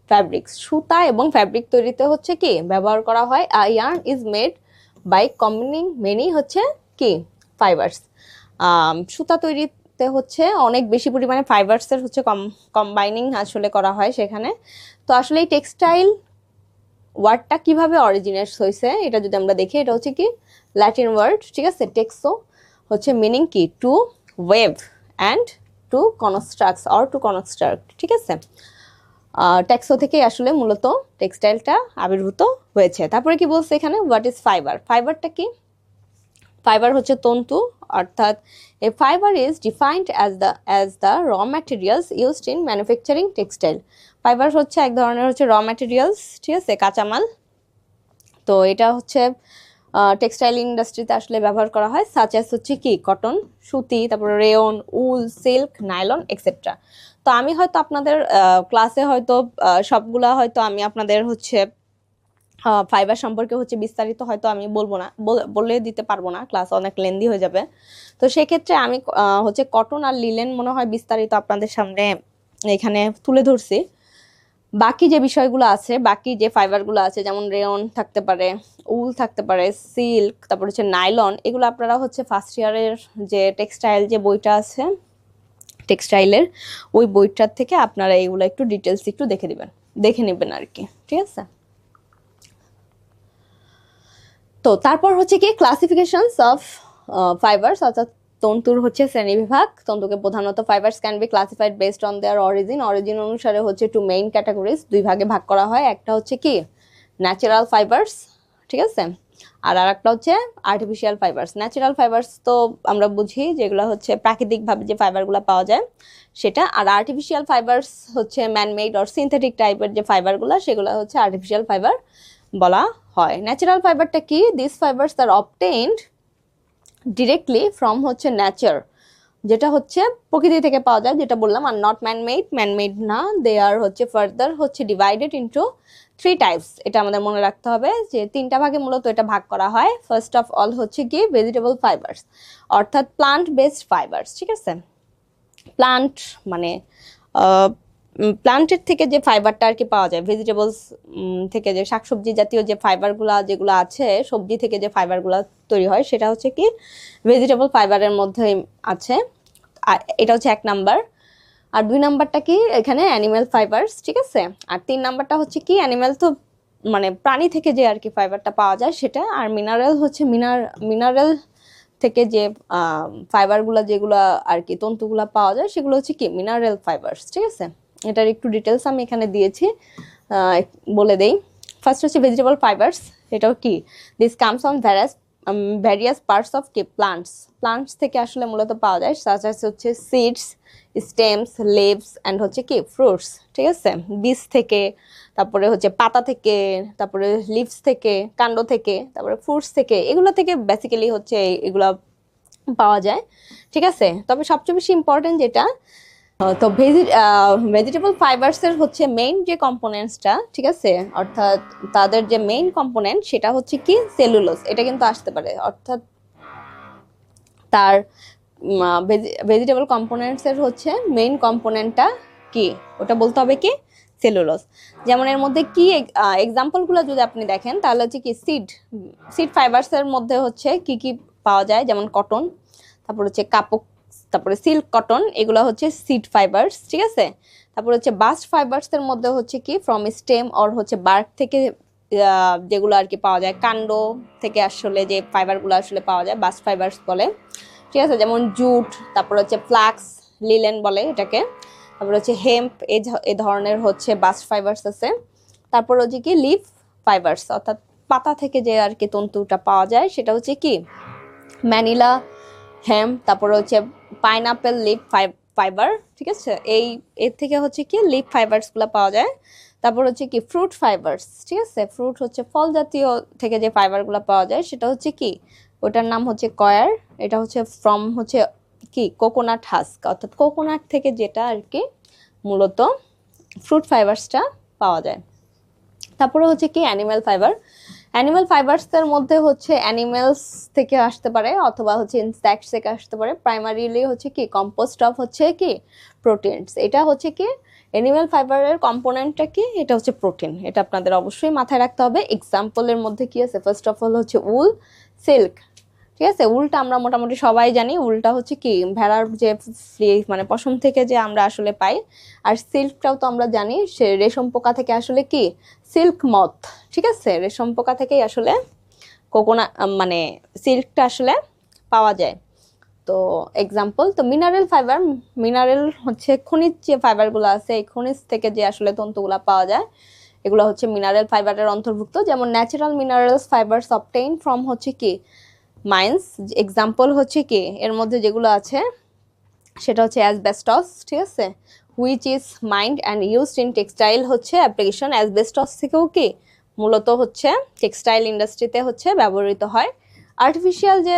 ফ্যাব্রিক্স, সুতা এবং ফ্যাব্রিক তৈরিতে হচ্ছে কি ব্যবহার করা হয়। Yarn is made by combining many হচ্ছে কি ফাইবার্স, সুতা তৈরিতে হচ্ছে অনেক বেশি পরিমাণে ফাইবার্সের হচ্ছে কম্বাইনিং আসলে করা হয় সেখানে। তো আসলে এই টেক্সটাইল ওয়ার্ডটা কিভাবে অরিজিনেটস হয়েছে এটা যদি আমরা দেখি, এটা হচ্ছে কি ল্যাটিন ওয়ার্ড, ঠিক আছে, টেক্সো হচ্ছে মিনিং কি to weave and to constructs or to construct, ঠিক আছে। টেক্সো থেকে আসলে মূলত টেক্সটাইলটা আবির্ভূত হয়েছে। তারপরে কি বলছে এখানে, হোয়াট ইজ ফাইবার, ফাইবারটা কি, ফাইবার হচ্ছে তন্তু, অর্থাৎ a fibre is defined as the raw materials used in manufacturing textile. Fibre হচ্ছে এক ধরনের হচ্ছে র ম্যাটেরিয়ালস, ঠিক আছে, কাঁচামাল। তো এটা হচ্ছে টেক্সটাইল ইন্ডাস্ট্রিতে আসলে ব্যবহার করা হয়, সাচ অ্যাজ হচ্ছে কি কটন, সুতি, তারপরে রেয়ন, উল, সিল্ক, নাইলন এক্সেট্রা। তো আমি হয়তো আপনাদের ক্লাসে হয়তো সবগুলা হয়তো আমি আপনাদের হচ্ছে ফাইবার সম্পর্কে হচ্ছে বিস্তারিত হয়তো আমি বলবো না, বলে দিতে পারবো না, ক্লাস অনেক লেন্দি হয়ে যাবে। তো সেক্ষেত্রে আমি হচ্ছে কটন আর লিলেন মনে হয় বিস্তারিত আপনাদের সামনে এখানে তুলে ধরছি। বাকি যে বিষয়গুলো আছে, বাকি যে ফাইবারগুলো আছে যেমন রেয়ন থাকতে পারে, উল থাকতে পারে, সিল্ক, তারপর হচ্ছে নাইলন, এগুলো আপনারা হচ্ছে ফার্স্ট ইয়ারের যে টেক্সটাইল যে বইটা আছে টেক্সটাইলের ওই বইটার থেকে আপনারা এগুলো একটু ডিটেলস একটু দেখে নেবেন আর কি, ঠিক আছে। তো তারপর হচ্ছে কি ক্লাসিফিকেশনস অফ ফাইবার্স অর্থাৎ তন্তুর হচ্ছে শ্রেণীবিভাগ। তন্তুকে প্রধানত fibres can be classified based on their origin অনুসারে হচ্ছে টু মেইন ক্যাটাগরিজ, দুই ভাগে ভাগ করা হয়। একটা হচ্ছে কি ন্যাচারাল ফাইবার্স, ঠিক আছে, আর একটা হচ্ছে আর্টিফিশিয়াল ফাইবার্স। ন্যাচারাল ফাইবার্স তো আমরা বুঝি যেগুলো হচ্ছে প্রাকৃতিকভাবে যে ফাইবারগুলো পাওয়া যায় সেটা, আর আর্টিফিশিয়াল ফাইবার্স হচ্ছে ম্যানমেড অর সিনথেটিক টাইপের যে ফাইবারগুলো সেগুলো হচ্ছে আর্টিফিশিয়াল ফাইবার বলা হয়। ন্যাচারাল ফাইবারটা কি, this fibres are obtained directly from হচ্ছে নেচার, যেটা হচ্ছে প্রকৃতি থেকে পাওয়া যায়, যেটা বললাম, আর নট ম্যানমেড না, দে আর হচ্ছে ফার্দার হচ্ছে ডিভাইডেড ইনটু 3 টাইপস। এটা আমাদের মনে রাখতে হবে যে 3টা ভাগে মূলত এটা ভাগ করা হয়। ফার্স্ট অফ অল হচ্ছে কি ভেজিটেবল ফাইবার্স অর্থাৎ প্লান্ট বেসড ফাইবার্স, ঠিক আছে। প্লান্ট মানে প্লান্টের থেকে যে ফাইবারটা আর কি পাওয়া যায়, ভেজিটেবলস থেকে যে শাকসবজি জাতীয় যে ফাইবারগুলো যেগুলো আছে, সবজি থেকে যে ফাইবারগুলো তৈরি হয় সেটা হচ্ছে কি ভেজিটেবল ফাইবারের মধ্যে আছে, আর এটা হচ্ছে 1 নাম্বার। আর 2 নাম্বারটা কি এখানে অ্যানিম্যাল ফাইবার্স, ঠিক আছে। আর 3 নাম্বারটা হচ্ছে কি অ্যানিম্যাল তো মানে প্রাণী থেকে যে আর কি ফাইবারটা পাওয়া যায় সেটা, আর মিনারেল হচ্ছে মিনারেল থেকে যে ফাইবারগুলো যেগুলো আর কি তন্তুগুলো পাওয়া যায় সেগুলো হচ্ছে কি মিনারেল ফাইবার্স, ঠিক আছে। এটার একটু ডিটেলস আমি এখানে দিয়েছি, বলে দেই। ফার্স্ট হচ্ছে ভেজিটেবল ফাইবার্স, এটাও কি this comes on various various parts of কি প্লান্টস থেকে আসলে মূলত পাওয়া যায়, সাচ as হচ্ছে সিডস, স্টেমস, লিভস অ্যান্ড হচ্ছে কি ফ্রুটস, ঠিক আছে। বীজ থেকে, তারপরে হচ্ছে পাতা থেকে, তারপরে লিভস থেকে, কাণ্ড থেকে, তারপরে ফ্রুটস থেকে, এগুলো থেকে বেসিক্যালি হচ্ছে এগুলা পাওয়া যায়, ঠিক আছে। তবে সবচেয়ে বেশি ইম্পর্টেন্ট যেটা, তো ভেজিটেবল ফাইবার্সের হচ্ছে মেইন যে কম্পোনেন্টসটা, ঠিক আছে, অর্থাৎ তাদের যে মেইন কম্পোনেন্ট সেটা হচ্ছে কি সেলুলোজ। এটা কিন্তু আসতে পারে, অর্থাৎ তার ভেজিটেবল কম্পোনেন্টসের হচ্ছে মেইন কম্পোনেন্টটা কি, ওটা বলতে হবে কি সেলুলোজ। যেমন এর মধ্যে কি এক্সাম্পলগুলো যদি আপনি দেখেন তাহলে হচ্ছে কি সিড ফাইবার্সের মধ্যে হচ্ছে কি কি পাওয়া যায়, যেমন কটন, তারপর হচ্ছে কাপড়, তারপরে সিল্ক কটন, এগুলো হচ্ছে সিড ফাইবার্স, ঠিক আছে। তারপর হচ্ছে বাস্ট ফাইবার্সের মধ্যে হচ্ছে কি ফ্রম স্টেম অর হচ্ছে বার্ক থেকে যেগুলো আর কি পাওয়া যায়, কাণ্ড থেকে আসলে যে ফাইবারগুলো আসলে পাওয়া যায় বাস্ট ফাইবার্স বলে, ঠিক আছে। যেমন জুট, তারপর হচ্ছে ফ্লাক্স, লিলেন বলে এটাকে, তারপর হচ্ছে হেম্প, এই ধরনের হচ্ছে বাস্ট ফাইবার্স আছে। তারপর হচ্ছে কি লিফ ফাইবার্স, অর্থাৎ পাতা থেকে যে আর কি তন্তুটা পাওয়া যায় সেটা হচ্ছে কি ম্যানিলা হেম্প, তারপরে হচ্ছে পাইনাপেল লিফ ফাইবার, ঠিক আছে। এর থেকে হচ্ছে কি লিফ ফাইবার্সগুলো পাওয়া যায়। তারপর হচ্ছে কি ফ্রুট ফাইবার্স, ঠিক আছে। ফ্রুট হচ্ছে ফল জাতীয় থেকে যে ফাইবারগুলো পাওয়া যায় সেটা হচ্ছে কি, ওটার নাম হচ্ছে কয়ার। এটা হচ্ছে ফ্রম হচ্ছে কি কোকোনাট হাস্ক, অর্থাৎ কোকোনাট থেকে যেটা আর কি মূলত ফ্রুট ফাইবার্সটা পাওয়া যায়। তারপরে হচ্ছে কি অ্যানিম্যাল ফাইবার। অ্যানিম্যাল ফাইবার্সের মধ্যে হচ্ছে অ্যানিমেলস থেকে আসতে পারে অথবা হচ্ছে ইনসেক্টস থেকে আসতে পারে। প্রাইমারিলি হচ্ছে কি কম্পোস্ট অফ হচ্ছে কি প্রোটিনস। এটা হচ্ছে কি অ্যানিম্যাল ফাইবারের কম্পোনেন্টটা কি, এটা হচ্ছে প্রোটিন। এটা আপনাদের অবশ্যই মাথায় রাখতে হবে। এক্সাম্পলের মধ্যে কি আছে, ফার্স্ট অফ অল হচ্ছে উল, সিল্ক, ঠিক আছে। উলটা আমরা মোটামুটি সবাই জানি, উলটা হচ্ছে কি ভেড়ার যে মানে পশম থেকে যে আমরা আসলে পাই। আর সিল্কটাও তো আমরা জানি সে রেশম পোকা থেকে আসলে কি সিল্ক মথ, ঠিক আছে। রেশম পোকা থেকেই আসলে মানে সিল্কটা আসলে পাওয়া যায়। তো এক্সাম্পল, তো মিনারেল ফাইবার, মিনারেল হচ্ছে খনিজ যে ফাইবারগুলো আছে, এই খনিজ থেকে যে আসলে তন্তুগুলা পাওয়া যায় এগুলো হচ্ছে মিনারেল ফাইবারের অন্তর্ভুক্ত। যেমন natural minerals fibres obtain from হচ্ছে কি মাইন্স। এক্সাম্পল হচ্ছে কি এর মধ্যে যেগুলো আছে সেটা হচ্ছে অ্যাসবেস্টস, ঠিক আছে, which is mind and used in textile হচ্ছে অ্যাপ্লিকেশন। অ্যাসবেস্টস থেকেও কি মূলত হচ্ছে টেক্সটাইল ইন্ডাস্ট্রিতে হচ্ছে ব্যবহৃত হয়। আর্টিফিশিয়াল যে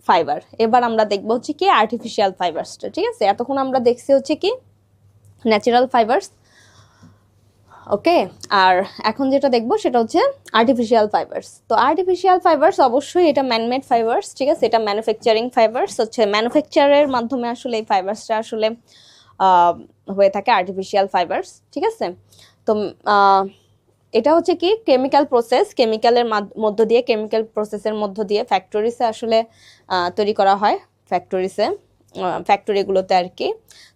ফাইবার, এবার আমরা দেখবো হচ্ছে কি আর্টিফিশিয়াল ফাইবারসটা, ঠিক আছে। এতক্ষণ আমরা দেখছি হচ্ছে কি ন্যাচারাল ফাইবারস, ওকে। আর এখন যেটা দেখবো সেটা হচ্ছে আর্টিফিশিয়াল ফাইবারস। তো আর্টিফিশিয়াল ফাইবারস অবশ্যই এটা ম্যানমেড ফাইবারস, ঠিক আছে। এটা ম্যানুফ্যাকচারিং ফাইবারস, হচ্ছে ম্যানুফ্যাকচারের মাধ্যমে আসলে এই ফাইবারসটা আসলে হয়ে থাকে আর্টিফিশিয়াল ফাইবারস, ঠিক আছে। তো এটা হচ্ছে কি কেমিক্যাল প্রসেস, কেমিক্যালের মধ্য দিয়ে, কেমিক্যাল প্রসেসের মধ্য দিয়ে ফ্যাক্টরিসে আসলে তৈরি করা হয়, ফ্যাক্টরিগুলোতে আর কি।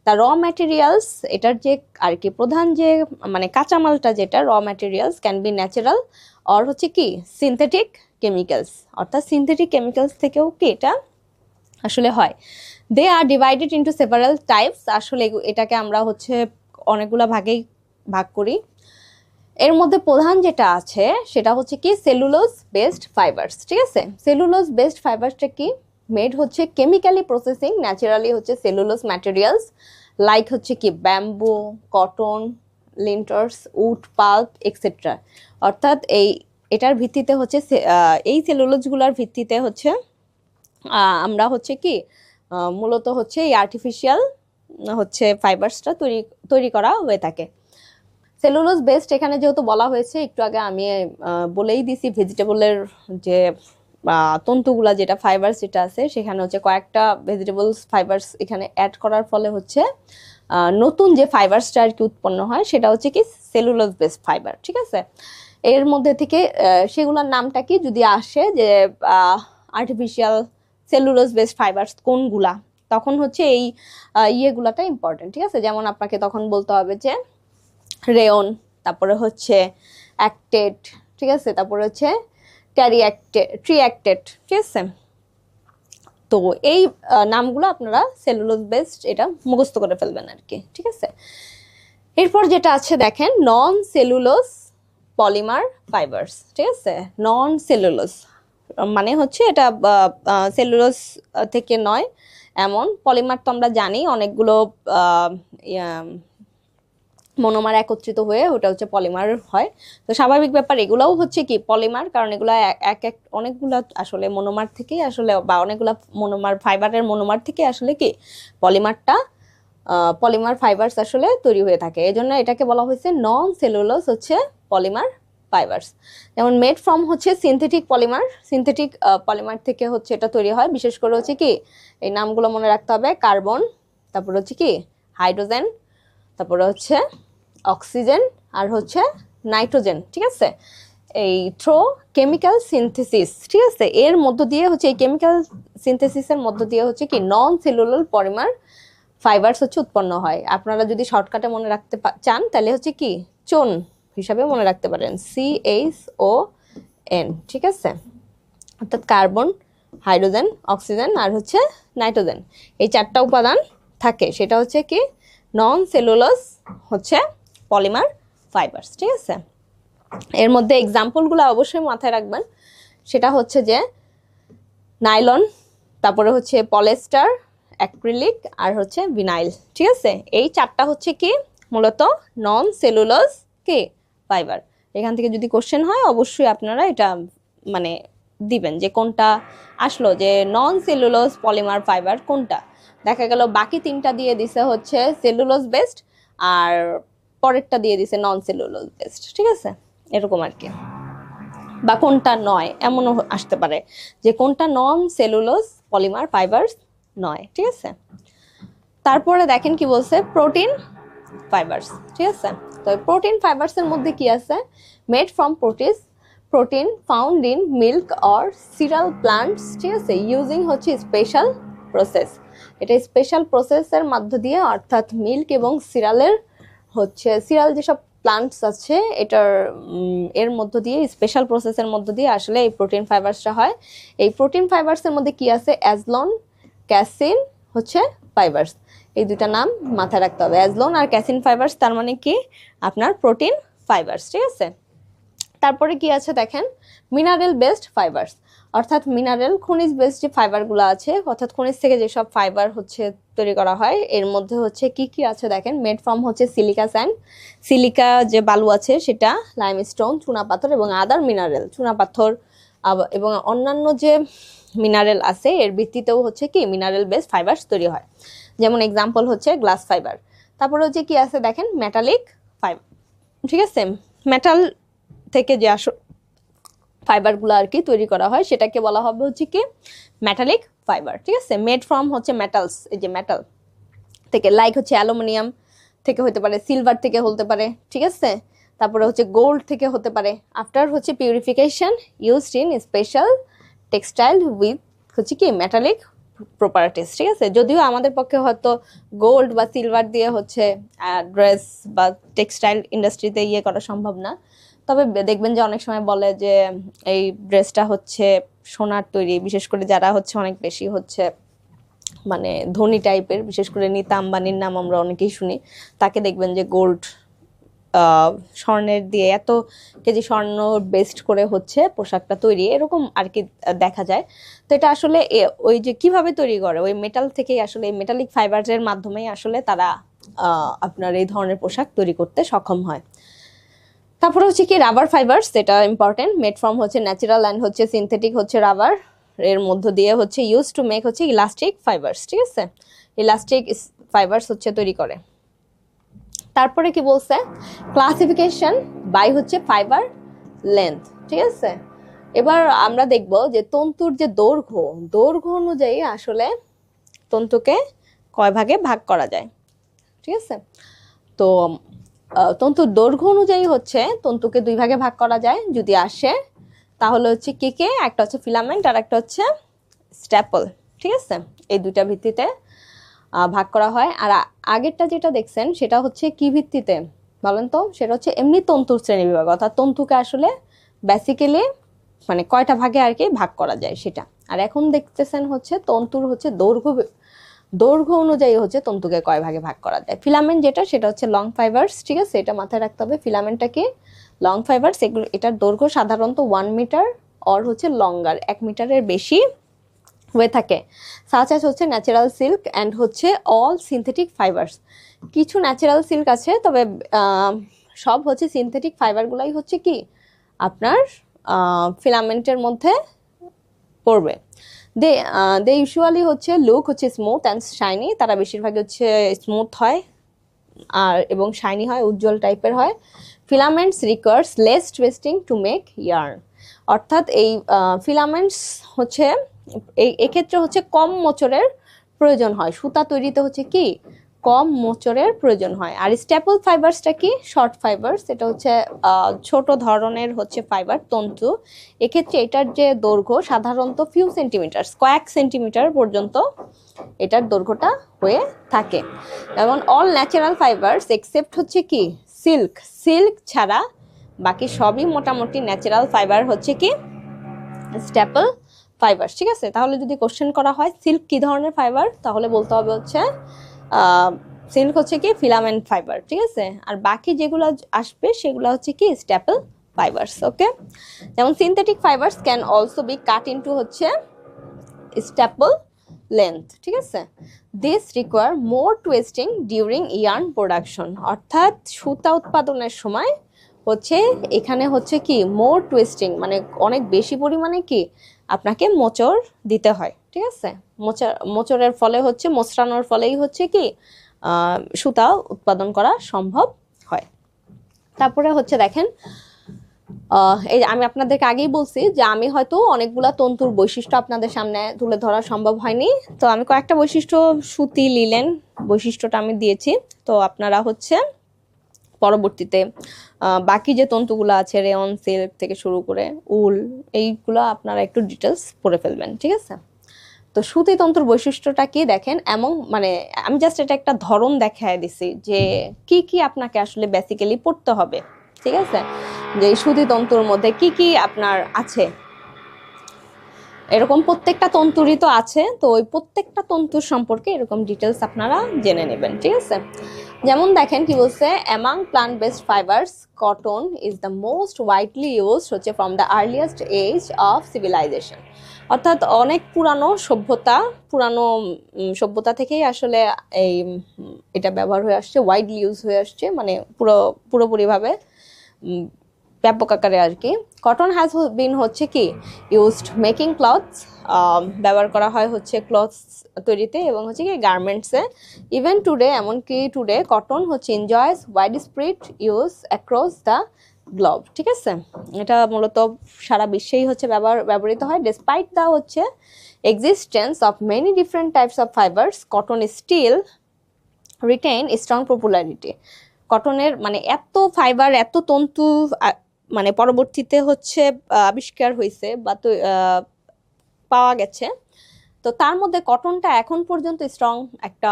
তা র ম্যাটেরিয়ালস, এটার যে আর কি প্রধান যে মানে কাঁচামালটা যেটা র materials can be natural or হচ্ছে কি সিনথেটিক কেমিক্যালস, অর্থাৎ সিনথেটিক কেমিক্যালস থেকেও কি এটা আসলে হয়। দে আর ডিভাইডেড ইন্টু সেভারাল টাইপস, আসলে এটাকে আমরা হচ্ছে অনেকগুলো ভাগেই ভাগ করি। এর মধ্যে প্রধান যেটা আছে সেটা হচ্ছে কি সেলুলোজ বেসড ফাইবারস, ঠিক আছে। সেলুলোজ বেসড ফাইবারসটা কি মেড হচ্ছে কেমিক্যালি প্রসেসিং ন্যাচারালি হচ্ছে সেলুলোজ ম্যাটেরিয়ালস লাইক হচ্ছে কি bamboo, cotton, linters, wood, pulp etcetera. অর্থাৎ এটার ভিত্তিতে হচ্ছে এই সেলুলোজগুলোর ভিত্তিতে হচ্ছে আমরা হচ্ছে কি মূলত হচ্ছে এই আর্টিফিশিয়াল হচ্ছে ফাইবারসটা তৈরি করা হয়ে থাকে। সেলুলোজ বেসড এখানে যেহেতু বলা হয়েছে, একটু আগে আমি বলেই দিছি ভেজিটেবলের যে তন্তুগুলা যেটা ফাইবারস যেটা আছে সেখানে হচ্ছে কয়েকটা ভেজিটেবলস ফাইবারস এখানে অ্যাড করার ফলে হচ্ছে নতুন যে ফাইবারসটা আর কি উৎপন্ন হয় সেটা হচ্ছে কি সেলুলোজ বেসড ফাইবার, ঠিক আছে। এর মধ্যে থেকে সেগুলোর নামটা কি যদি আসে যে আর্টিফিশিয়াল সেলুলোজ বেসড ফাইবারস কোনগুলা, তখন হচ্ছে এই ইয়েগুলাটা ইম্পর্টেন্ট, ঠিক আছে। যেমন আপনাকে তখন বলতে হবে যে রেয়ন, তারপরে হচ্ছে অ্যাক্টেড, ঠিক আছে, তারপরে হচ্ছে ট্রিঅ্যাক্টেড, ঠিক আছে। তো এই নামগুলো আপনারা সেলুলোজ বেসড এটা মুখস্থ করে ফেলবেন আর কি, ঠিক আছে। এরপর যেটা আছে দেখেন নন সেলুলোজ পলিমার ফাইবারস, ঠিক আছে। নন সেলুলোজ মানে হচ্ছে এটা সেলুলোজ থেকে নয় এমন। পলিমার তো আমরা জানি অনেকগুলো মনোমার একত্রিত হয়ে ওটা হচ্ছে পলিমার হয়। তো স্বাভাবিক ব্যাপার এগুলোও হচ্ছে কি পলিমার, কারণ এগুলো এক এক অনেকগুলো আসলে মনোমার থেকেই আসলে, বা অনেকগুলো মনোমার ফাইবারের মনোমার থেকে আসলে কি পলিমারটা পলিমার ফাইবারস আসলে তৈরি হয়ে থাকে। এই জন্য এটাকে বলা হয়েছে নন সেলুলোজ হচ্ছে পলিমার ফাইবারস। যেমন মেড ফ্রম হচ্ছে সিনথেটিক পলিমার, সিনথেটিক পলিমার থেকে হচ্ছে এটা তৈরি হয়। বিশেষ করে হচ্ছে কি এই নামগুলো মনে রাখতে হবে, কার্বন, তারপর হচ্ছে কি হাইড্রোজেন, তারপরে হচ্ছে অক্সিজেন, আর হচ্ছে নাইট্রোজেন। ঠিক আছে, এই থ্রো কেমিক্যাল সিনথেসিস, ঠিক আছে, এর মধ্য দিয়ে হচ্ছে এই কেমিক্যাল সিনথেসিসের মধ্য দিয়ে হচ্ছে কি নন সেলুলার পলিমার ফাইবারস হচ্ছে উৎপন্ন হয়। আপনারা যদি শর্টকাটে মনে রাখতে চান তাহলে হচ্ছে কি চোন হিসাবে মনে রাখতে পারেন, CHON। ঠিক আছে, অর্থাৎ কার্বন, হাইড্রোজেন, অক্সিজেন আর হচ্ছে নাইট্রোজেন, এই চারটা উপাদান থাকে। সেটা হচ্ছে কি নন সেলুলোজ হচ্ছে পলিমার ফাইবারস। ঠিক আছে, এর মধ্যে এক্সাম্পলগুলো অবশ্যই মাথায় রাখবেন। সেটা হচ্ছে যে নাইলন, তারপরে হচ্ছে পলিস্টার, অ্যাক্রিলিক আর হচ্ছে ভিনাইল। ঠিক আছে, এই চারটা হচ্ছে কি মূলত নন সেলুলোজ কি ফাইবার। এখান থেকে যদি কোশ্চেন হয় অবশ্যই আপনারা এটা মানে দিবেন যে কোনটা আসলো, যে নন সেলুলোজ পলিমার ফাইবার কোনটা। দেখা গেল বাকি তিনটা দিয়ে দিছে হচ্ছে সেলুলোজ বেসড, আর পরেরটা দিয়ে দিছে নন সেলুলোজ বেসড। ঠিক আছে, এরকম আর কি। বা কোনটা নয় এমনও আসতে পারে যে কোনটা নন সেলুলোজ পলিমার ফাইবারস নয়। ঠিক আছে, তারপরে দেখেন কি বলছে, প্রোটিন ফাইবারস। ঠিক আছে, তো প্রোটিন ফাইবারসের মধ্যে কি আছে, made from protein found in milk or serial plants. ঠিক আছে, ইউজিং হচ্ছে স্পেশাল প্রসেস। এটা স্পেশাল প্রসেসের মধ্য দিয়ে, অর্থাৎ মিল্ক এবং সিরিয়ালের হচ্ছে সিরিয়াল যেসব প্লান্টস আছে এটার এর মধ্য দিয়ে স্পেশাল প্রসেসের মধ্য দিয়ে আসলে এই প্রোটিন ফাইবারসটা হয়। এই প্রোটিন ফাইবারসের মধ্যে কি আছে, অ্যাজলোন, ক্যাসিন হচ্ছে ফাইবারস। এই দুটা নাম মাথায় রাখতে হবে, অ্যাজলোন আর ক্যাসিন ফাইবারস, তার মানে কি আপনার প্রোটিন ফাইবারস। ঠিক আছে, তারপরে কি আছে দেখেন, মিনারেল বেসড ফাইবারস, অর্থাৎ মিনারেল খনিজ বেসড যে ফাইবারগুলো আছে, অর্থাৎ খনিজ থেকে যেসব ফাইবার হচ্ছে তৈরি করা হয়, এর মধ্যে হচ্ছে কি কি আছে দেখেন, মেড ফ্রম হচ্ছে সিলিকা স্যান্ড, সিলিকা যে বালু আছে সেটা, লাইমস্টোন, চুনাপাথর এবং আদার মিনারেল, চুনাপাথর এবং অন্যান্য যে মিনারেল আছে এর ভিত্তিতেও হচ্ছে কি মিনারেল বেসড ফাইবারস তৈরি হয়। যেমন এক্সাম্পল হচ্ছে গ্লাস ফাইবার। তারপরে হচ্ছে কি আছে দেখেন, মেটালিক ফাইবার। ঠিক আছে, মেটাল থেকে যে ফাইবারগুলো আর কি তৈরি করা হয় সেটাকে বলা হবে হচ্ছে কি মেটালিক ফাইবার। ঠিক আছে, মেড ফ্রম হচ্ছে মেটালস, এই যে মেটাল থেকে, লাইক হচ্ছে অ্যালুমিনিয়াম থেকে হতে পারে, সিলভার থেকে হতে পারে। ঠিক আছে, তারপরে হচ্ছে গোল্ড থেকে হতে পারে। আফটার হচ্ছে purification used in special textile with হচ্ছে কি মেটালিক প্রপার্টিস। ঠিক আছে, যদিও আমাদের পক্ষে হয়তো গোল্ড বা সিলভার দিয়ে হচ্ছে ড্রেস বা টেক্সটাইল ইন্ডাস্ট্রিতে ইয়ে করা সম্ভব না, তবে দেখবেন যে অনেক সময় বলে যে এই ড্রেসটা হচ্ছে সোনার তৈরি, বিশেষ করে যারা হচ্ছে অনেক বেশি হচ্ছে মানে ধনী টাইপের, বিশেষ করে নিতা আম্বানির নাম আমরা অনেকেই শুনি, তাকে দেখবেন যে গোল্ড স্বর্ণের দিয়ে এত কেজি স্বর্ণ বেস্ট করে হচ্ছে পোশাকটা তৈরি, এরকম আর কি দেখা যায়। তো এটা আসলে ওই যে কিভাবে তৈরি করে, ওই মেটাল থেকেই আসলে এই মেটালিক ফাইবারের মাধ্যমেই আসলে তারা আপনার এই ধরনের পোশাক তৈরি করতে সক্ষম হয়। তারপরে হচ্ছে কি রাবার ফাইবারস, এটা ইম্পর্টেন্ট, মেড ফ্রম হচ্ছে ন্যাচারাল অ্যান্ড হচ্ছে সিনথেটিক হচ্ছে রাবার, এর মধ্য দিয়ে হচ্ছে ইউজ টু মেক হচ্ছে ইলাস্টিক ফাইবারস। ঠিক আছে, ইলাস্টিক ফাইবারস হচ্ছে তৈরি করে। তারপরে কি বলছে, ক্লাসিফিকেশন বাই হচ্ছে ফাইবার লেন্থ। ঠিক আছে, এবার আমরা দেখব যে তন্তুর যে দৈর্ঘ্য অনুযায়ী আসলে তন্তুকে কয় ভাগে ভাগ করা যায়। ঠিক আছে, তো তন্তুর দৈর্ঘ্য অনুযায়ী হচ্ছে তন্তুকে দুই ভাগে ভাগ করা যায় যদি আসে, তাহলে হচ্ছে কে কে, একটা হচ্ছে ফিলামেন্ট আর একটা হচ্ছে স্ট্যাপল। ঠিক আছে, এই দুইটা ভিত্তিতে ভাগ করা হয়। আর আগেরটা যেটা দেখছেন সেটা হচ্ছে কি ভিত্তিতে বলেন তো, সেটা হচ্ছে এমনি তন্তুর শ্রেণী বিভাগ, অর্থাৎ তন্তুকে আসলে বেসিক্যালি মানে কয়টা ভাগে আর কি ভাগ করা যায় সেটা। আর এখন দেখতেছেন হচ্ছে তন্তুর হচ্ছে দৈর্ঘ্য অনুযায়ী হচ্ছে তন্তুকে কয় ভাগে ভাগ করা যায়। ফিলামেন্ট যেটা সেটা হচ্ছে লং ফাইবারস। ঠিক আছে, এটা মাথায় রাখতে হবে, ফিলামেন্টটা কি লং ফাইবারস, এগুলো এটার দৈর্ঘ্য সাধারণত 1 মিটার অর হচ্ছে লঙ্গার 1 মিটারের বেশি হয়ে থাকে। সাচ অ্যাজ হচ্ছে ন্যাচারাল সিল্ক অ্যান্ড হচ্ছে অল সিনথেটিক ফাইবার্স। কিছু ন্যাচারাল সিল্ক আছে, তবে সব হচ্ছে সিনথেটিক ফাইবারগুলাই হচ্ছে কি আপনার ফিলামেন্টের মধ্যে পড়বে। দে দে ইউজুয়ালি হচ্ছে লুক হচ্ছে স্মুথ অ্যান্ড শাইনি, তারা বেশিরভাগই হচ্ছে স্মুথ হয় আর এবং শাইনি হয়, উজ্জ্বল টাইপের হয়। Filaments requires less twisting to make yarn, অর্থাৎ এই ফিলামেন্টস হচ্ছে এক্ষেত্রে হচ্ছে কম মোচড়ের প্রয়োজন হয়, সুতা তৈরিতে হচ্ছে কি কম মোচড়ের প্রয়োজন হয়। আর স্ট্যাপল ফাইবারসটা কি শর্ট ফাইবারস, এটা হচ্ছে ছোট ধরনের হচ্ছে ফাইবার তন্তু। এক্ষেত্রে এটার যে দৈর্ঘ্য সাধারণত ফিউ সেন্টিমিটার, কয়েক সেন্টিমিটার পর্যন্ত এটার দৈর্ঘ্যটা হয়ে থাকে। যেমন অল ন্যাচারাল ফাইবারস এক্সেপ্ট হচ্ছে কি সিল্ক, সিল্ক ছাড়া বাকি সবই মোটামুটি ন্যাচারাল ফাইবার হচ্ছে কি স্ট্যাপল ফাইবার। ঠিক আছে, তাহলে যদি কোশ্চেন করা হয় সিল্ক কি ধরনের ফাইবার, তাহলে বলতে হবে হচ্ছে সিল্ক হচ্ছে কি ফিলামেন্ট ফাইবার। ঠিক আছে, আর বাকি যেগুলো আসবে সেগুলো হচ্ছে কি স্ট্যাপল ফাইবার্স। ওকে, যেমন synthetic fibres can also be cut into হচ্ছে স্ট্যাপল লেন্থ। ঠিক আছে, this require more twisting during yarn production, অর্থাৎ সুতা উৎপাদনের সময় হচ্ছে এখানে হচ্ছে কি মোর টুইস্টিং মানে অনেক বেশি পরিমাণে কি আপনাকে মোচড় দিতে হয়। ঠিক আছে, মোচড়ের ফলে হচ্ছে মোচড়ানোর ফলেই হচ্ছে কি সুতা উৎপাদন করা সম্ভব হয়। তারপরে হচ্ছে দেখেন এই আমি আপনাদেরকে আগেই বলছি যে আমি হয়তো অনেকগুলা তন্তুর বৈশিষ্ট্য আপনাদের সামনে তুলে ধরা সম্ভব হয়নি, তো আমি কয়েকটা বৈশিষ্ট্য সুতি লিলেন বৈশিষ্ট্যটা আমি দিয়েছি। তো আপনারা হচ্ছে পরবর্তীতে বাকি যে তন্তুগুলো আছে রেয়ন সিল্ক থেকে শুরু করে উল, এইগুলো আপনারা একটু ডিটেলস পড়ে ফেলবেন। ঠিক আছে, তো সুতি তন্তুর বৈশিষ্ট্যটা কি দেখেন, এমন মানে আমি জাস্ট এটা একটা ধরন দেখায় দিছি যে কি কি আপনাকে আসলে বেসিক্যালি পড়তে হবে। ঠিক আছে, যে সুতি তন্তুর মধ্যে কি কি আপনার আছে, এরকম প্রত্যেকটা তন্তুরই তো আছে, তো ওই প্রত্যেকটা তন্তুর সম্পর্কে এরকম ডিটেলস আপনারা জেনে নেবেন। ঠিক আছে, যেমন দেখেন কি বলছে, among plant based fibres cotton is the most widely used হচ্ছে from the earliest age of civilisation, অর্থাৎ অনেক পুরানো সভ্যতা থেকেই আসলে এটা ব্যবহার হয়ে আসছে, ওয়াইডলি ইউজ হয়ে আসছে, মানে পুরোপুরিভাবে ব্যাপক আকারে আর কি। কটন হ্যাজ বিন হচ্ছে কি ইউজড মেকিং ক্লথস, ব্যবহার করা হয় হচ্ছে ক্লথস তৈরিতে এবং হচ্ছে কি গার্মেন্টসে। ইভেন টুডে, এমনকি টুডে কটন হচ্ছে enjoys wide spread use across the globe. ঠিক আছে, এটা মূলত সারা বিশ্বেই হচ্ছে ব্যবহৃত হয়। ডিসপাইট দ্য হচ্ছে existence of many different types of fibres, cotton still retain strong popularity. কটনের মানে এত ফাইবার এত তন্তু মানে পরবর্তীতে হচ্ছে আবিষ্কার হয়েছে বা পাওয়া গেছে, তো তার মধ্যে কটনটা এখন পর্যন্ত স্ট্রং একটা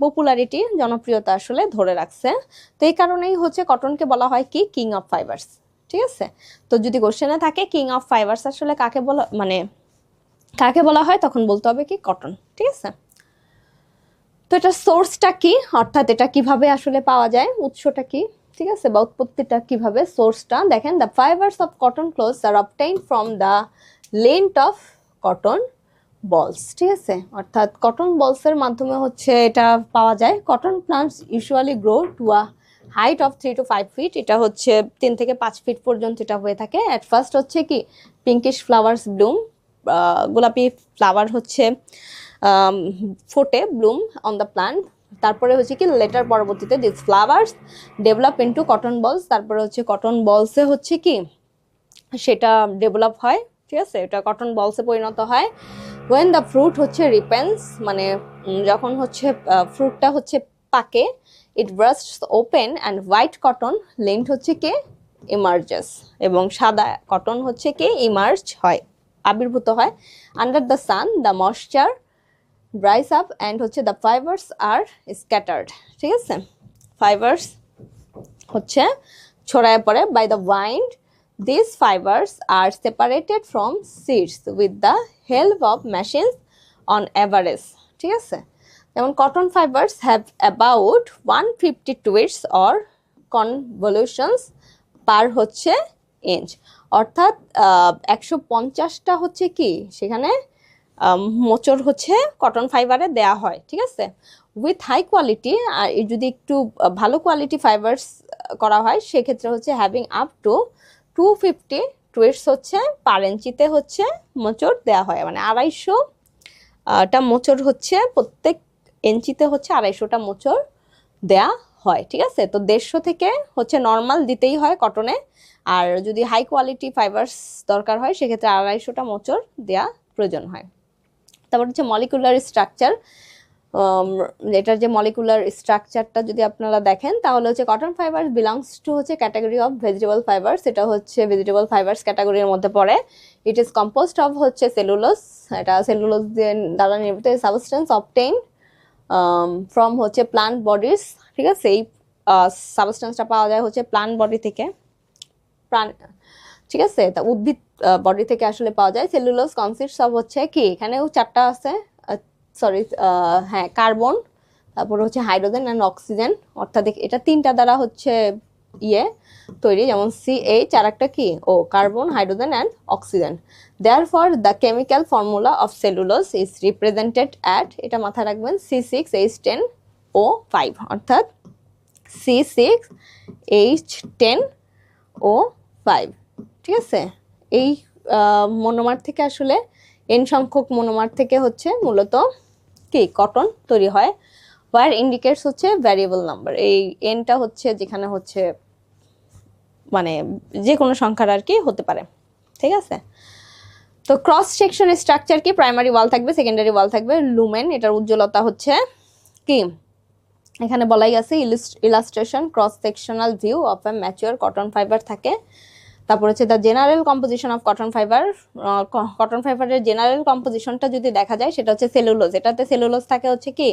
পপুলারিটি জনপ্রিয়তা আসলে ধরে রাখছে। তো এই কারণেই হচ্ছে কটনকে বলা হয় কি কিং অফ ফাইবার্স। ঠিক আছে, তো যদি কোশ্চেনে থাকে কিং অফ ফাইবার্স আসলে কাকে বলা হয়, তখন বলতে হবে কি কটন। ঠিক আছে, তো এটা সোর্সটা কি, অর্থাৎ এটা কিভাবে আসলে পাওয়া যায়, উৎসটা কি, ঠিক আছে, বা উৎপত্তিটা কিভাবে, সোর্সটা দেখেন, the fibres of cotton cloths are obtained from the length of cotton bolls. ঠিক আছে, অর্থাৎ কটন বলসের মাধ্যমে হচ্ছে এটা পাওয়া যায়। Cotton plants usually grow to a height of 3 to 5 feet, এটা হচ্ছে 3 থেকে 5 ফিট পর্যন্ত এটা হয়ে থাকে। অ্যাট ফার্স্ট হচ্ছে কি পিঙ্কিশ ফ্লাওয়ার্স ব্লুম, গোলাপি ফ্লাওয়ার হচ্ছে ফোটে ব্লুম অন দ্য প্লান্ট। তারপরে হচ্ছে কি লেটার পরবর্তীতে this flowers develop into cotton বলস, তারপরে হচ্ছে কটন বলসে হচ্ছে কি সেটা ডেভেলপ হয়। ঠিক আছে, এটা কটন বলসে পরিণত হয়। ওয়েন দ্য ফ্রুট হচ্ছে রিপেন্স, মানে যখন হচ্ছে ফ্রুটটা হচ্ছে পাকে, it bursts open and white cotton length হচ্ছে কি ইমার্জেস, এবং সাদা কটন হচ্ছে কি ইমার্জ হয়, আবির্ভূত হয়। Under the sun the moisture dries up and হচ্ছে the fibers are scattered। ঠিক আছে, ফাইবার্স হচ্ছে ছড়ায় পড়ে by the wind, these fibers are separated from seeds with the help of machines on average। ঠিক আছে, যেমন cotton fibers have about 150 twists or convolutions per হচ্ছে ইঞ্চ, অর্থাৎ 150টা হচ্ছে কি সেখানে মোচড় হচ্ছে কটন ফাইবারে দেয়া হয়, ঠিক আছে। উইথ হাই কোয়ালিটি, আর যদি একটু ভালো কোয়ালিটি ফাইবার্স করা হয় সেক্ষেত্রে হচ্ছে হ্যাভিং আপ টু 250 টুইটস হচ্ছে পার ইঞ্চিতে হচ্ছে মোচড় দেওয়া হয়, মানে 250টা মোচড় হচ্ছে প্রত্যেক ইঞ্চিতে হচ্ছে 250টা মোচড় দেয়া হয়, ঠিক আছে। তো 150 থেকে হচ্ছে নর্মাল দিতেই হয় কটনে, আর যদি হাই কোয়ালিটি ফাইবার্স দরকার হয় সেক্ষেত্রে 250টা মোচড় দেয়া প্রয়োজন হয়। তারপর হচ্ছে মলিকুলার স্ট্রাকচার, এটার যে মলিকুলার স্ট্রাকচারটা যদি আপনারা দেখেন তাহলে হচ্ছে কটন ফাইবার্স বিলংস টু হচ্ছে ক্যাটাগরি অফ ভেজিটেবল ফাইবার্স, এটা হচ্ছে ভেজিটেবল ফাইবার্স ক্যাটাগরির মধ্যে পড়ে। ইট ইজ কম্পোজড অফ হচ্ছে সেলুলোজ, এটা সেলুলোজ দ্বারা নির্মিত সাবস্টেন্স অবটেইন ফ্রম হচ্ছে প্লান্ট বডিজ, ঠিক আছে। এই সাবস্টেন্সটা পাওয়া যায় হচ্ছে প্লান্ট বডি থেকে, প্রাণ, ঠিক আছে। তা উদ্ভিদ বডি থেকে আসলে পাওয়া যায়। সেলুলোজ কনসিস্টস অফ হচ্ছে কি, এখানেও 4টা আছে, সরি হ্যাঁ, কার্বন, তারপর হচ্ছে হাইড্রোজেন অ্যান্ড অক্সিজেন, অর্থাৎ এটা 3টা দ্বারা হচ্ছে তৈরি, যেমন CH আর একটা কি O, carbon, hydrogen and oxygen. Therefore the chemical formula of cellulose is represented at, এটা মাথায় রাখবেন, C6H10O5, অর্থাৎ C6H10O5, ঠিক আছে। এই মনোমার থেকে আসলে N সংখ্যক মনোমার থেকে হচ্ছে মূলত কি কটন তৈরি হয়। ওয়ার ইন্ডিকেটস হচ্ছে ভ্যারিয়েবল নাম্বার, এই এনটা হচ্ছে যেখানে হচ্ছে মানে যে কোনো সংখ্যার আর কি হতে পারে, ঠিক আছে। তো ক্রস সেকশন স্ট্রাকচার কি, প্রাইমারি ওয়াল থাকবে, সেকেন্ডারি ওয়াল থাকবে। লুমেন, এটার উজ্জ্বলতা হচ্ছে কি এখানে বলাই আছে, illustration cross sectional view of A mature cotton fibre থাকে। তারপর হচ্ছে the general composition of cotton fibre, cotton ফাইবারের জেনারেল কম্পোজিশনটা যদি দেখা যায় সেটা হচ্ছে সেলুলোজ, এটাতে সেলুলোজ থাকে হচ্ছে কি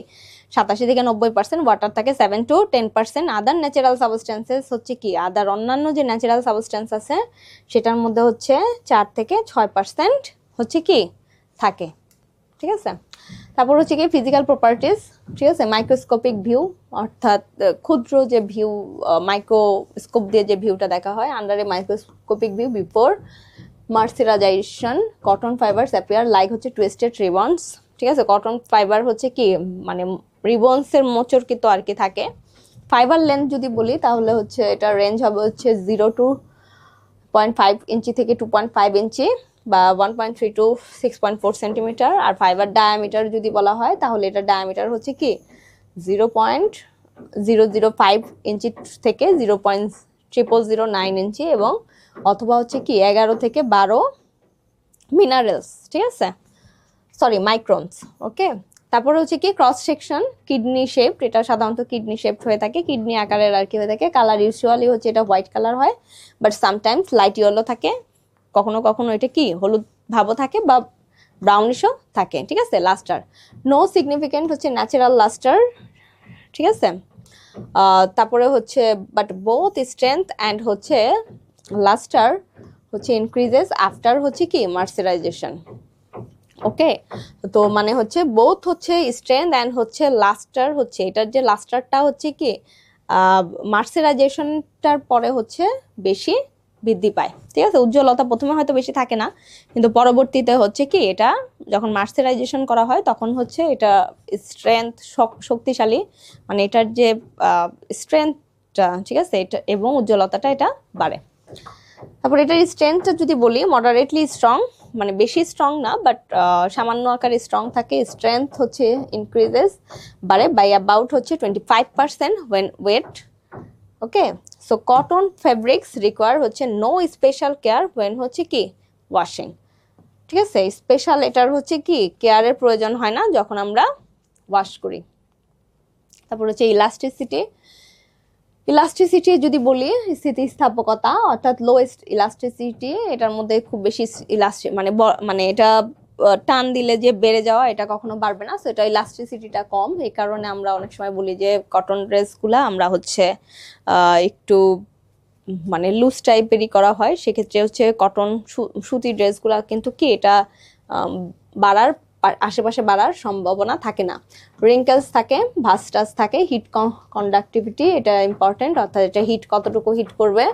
87 থেকে 90%, ওয়াটার থাকে 7 to 10%, আদার ন্যাচারাল সাবস্টেন্সেস হচ্ছে কি, আদার অন্যান্য যে ন্যাচারাল সাবস্টেন্স আছে সেটার মধ্যে হচ্ছে 4 থেকে 6% হচ্ছে কি থাকে, ঠিক আছে। তারপর হচ্ছে কি ফিজিক্যাল প্রপার্টিস, ঠিক আছে। মাইক্রোস্কোপিক ভিউ, অর্থাৎ ক্ষুদ্র যে ভিউ, মাইক্রোস্কোপ দিয়ে যে ভিউটা দেখা হয়, under a microscopic view before mercerisation cotton fibres appear like হচ্ছে টুইস্টেড রিবনস, ঠিক আছে। কটন ফাইবার হচ্ছে কি মানে রিবনসের মোচড় কিন্তু আর কি থাকে। ফাইবার লেন্থ যদি বলি তাহলে হচ্ছে এটা রেঞ্জ হবে হচ্ছে 0 to 0.5 ইঞ্চি থেকে 2.5 ইঞ্চি, বা 1.3 to 6.4 সেন্টিমিটার। আর ফাইবার ডায়ামিটার যদি বলা হয় তাহলে এটা ডায়ামিটার হচ্ছে কি 0.005 ইঞ্চি থেকে 0.0009 ইঞ্চি, এবং অথবা হচ্ছে কি 11 থেকে 12 মিনারেলস, ঠিক আছে, সরি মাইক্রনস, ওকে। তারপরে হচ্ছে কি ক্রস সেকশন কিডনি শেপ, এটা সাধারণত কিডনি শেপ হয়ে থাকে, কিডনি আকারের আর কি হয়ে থাকে। কালার ইউজুয়ালি হচ্ছে এটা হোয়াইট কালার হয়, বাট সামটাইমস লাইট ইয়েলো থাকে, কখনো কখনো এটা কি হলুদ ভাবও থাকে বা ব্রাউনিশও থাকে, ঠিক আছে। লাস্টার, নো সিগনিফিকেন্ট হচ্ছে ন্যাচারাল লাস্টার, ঠিক আছে। তারপরে হচ্ছে বাট বোথ স্ট্রেংথ অ্যান্ড হচ্ছে লাস্টার হচ্ছে ইনক্রিজেস আফটার হচ্ছে কি মার্সিরাইজেশন, ওকে। তো মানে হচ্ছে বোথ হচ্ছে স্ট্রেংথ অ্যান্ড হচ্ছে লাস্টার, হচ্ছে এটার যে লাস্টারটা হচ্ছে কি মার্সিরাইজেশনটার পরে হচ্ছে বেশি বৃদ্ধি পায়, ঠিক আছে। উজ্জ্বলতা প্রথমে হয়তো বেশি থাকে না, কিন্তু পরবর্তীতে হচ্ছে কি এটা যখন মার্সিরাইজেশন করা হয় তখন হচ্ছে এটা স্ট্রেংথ শক্তিশালী, মানে এটার যে স্ট্রেংথটা, ঠিক আছে, এটা এবং উজ্জ্বলতাটা এটা বাড়ে। তারপর এটার স্ট্রেংথটা যদি বলি মডারেটলি স্ট্রং, মানে বেশি স্ট্রং না, বাট সামান্য আকারে স্ট্রং থাকে। স্ট্রেংথ হচ্ছে ইনক্রিজেস বাড়ে বাই অ্যাবাউট হচ্ছে 25% when wet, okay. So cotton fabrics require হচ্ছে নো স্পেশাল কেয়ার ওয়েন হচ্ছে কি ওয়াশিং, ঠিক আছে। স্পেশাল এটার হচ্ছে কি কেয়ারের প্রয়োজন হয় না যখন আমরা ওয়াশ করি। তারপর হচ্ছে ইলাস্টিসিটি যদি বলি স্থিতিস্থাপকতা, অর্থাৎ লোয়েস্ট ইলাস্টিসিটি, এটার মধ্যে খুব বেশি মানে এটা টান দিলে যে বেড়ে যাওয়া এটা কখনো বাড়বে না, সো এটা ইলাস্টিসিটিটা কম। এই কারণে আমরা অনেক সময় বলি যে কটন ড্রেসগুলো আমরা হচ্ছে একটু মানে লুজ টাইপেরই করা হয়, সেক্ষেত্রে হচ্ছে কটন সুতি ড্রেসগুলো কিন্তু কি এটা বাড়ার আশেপাশে বাড়ার সম্ভাবনা থাকে না। রিঙ্কেলস থাকে, ভাস্টাস থাকে, হিট কন্ডাক্টিভিটি এটা ইম্পর্টেন্ট, অর্থাৎ এটা হিট কতটুকু হিট করবে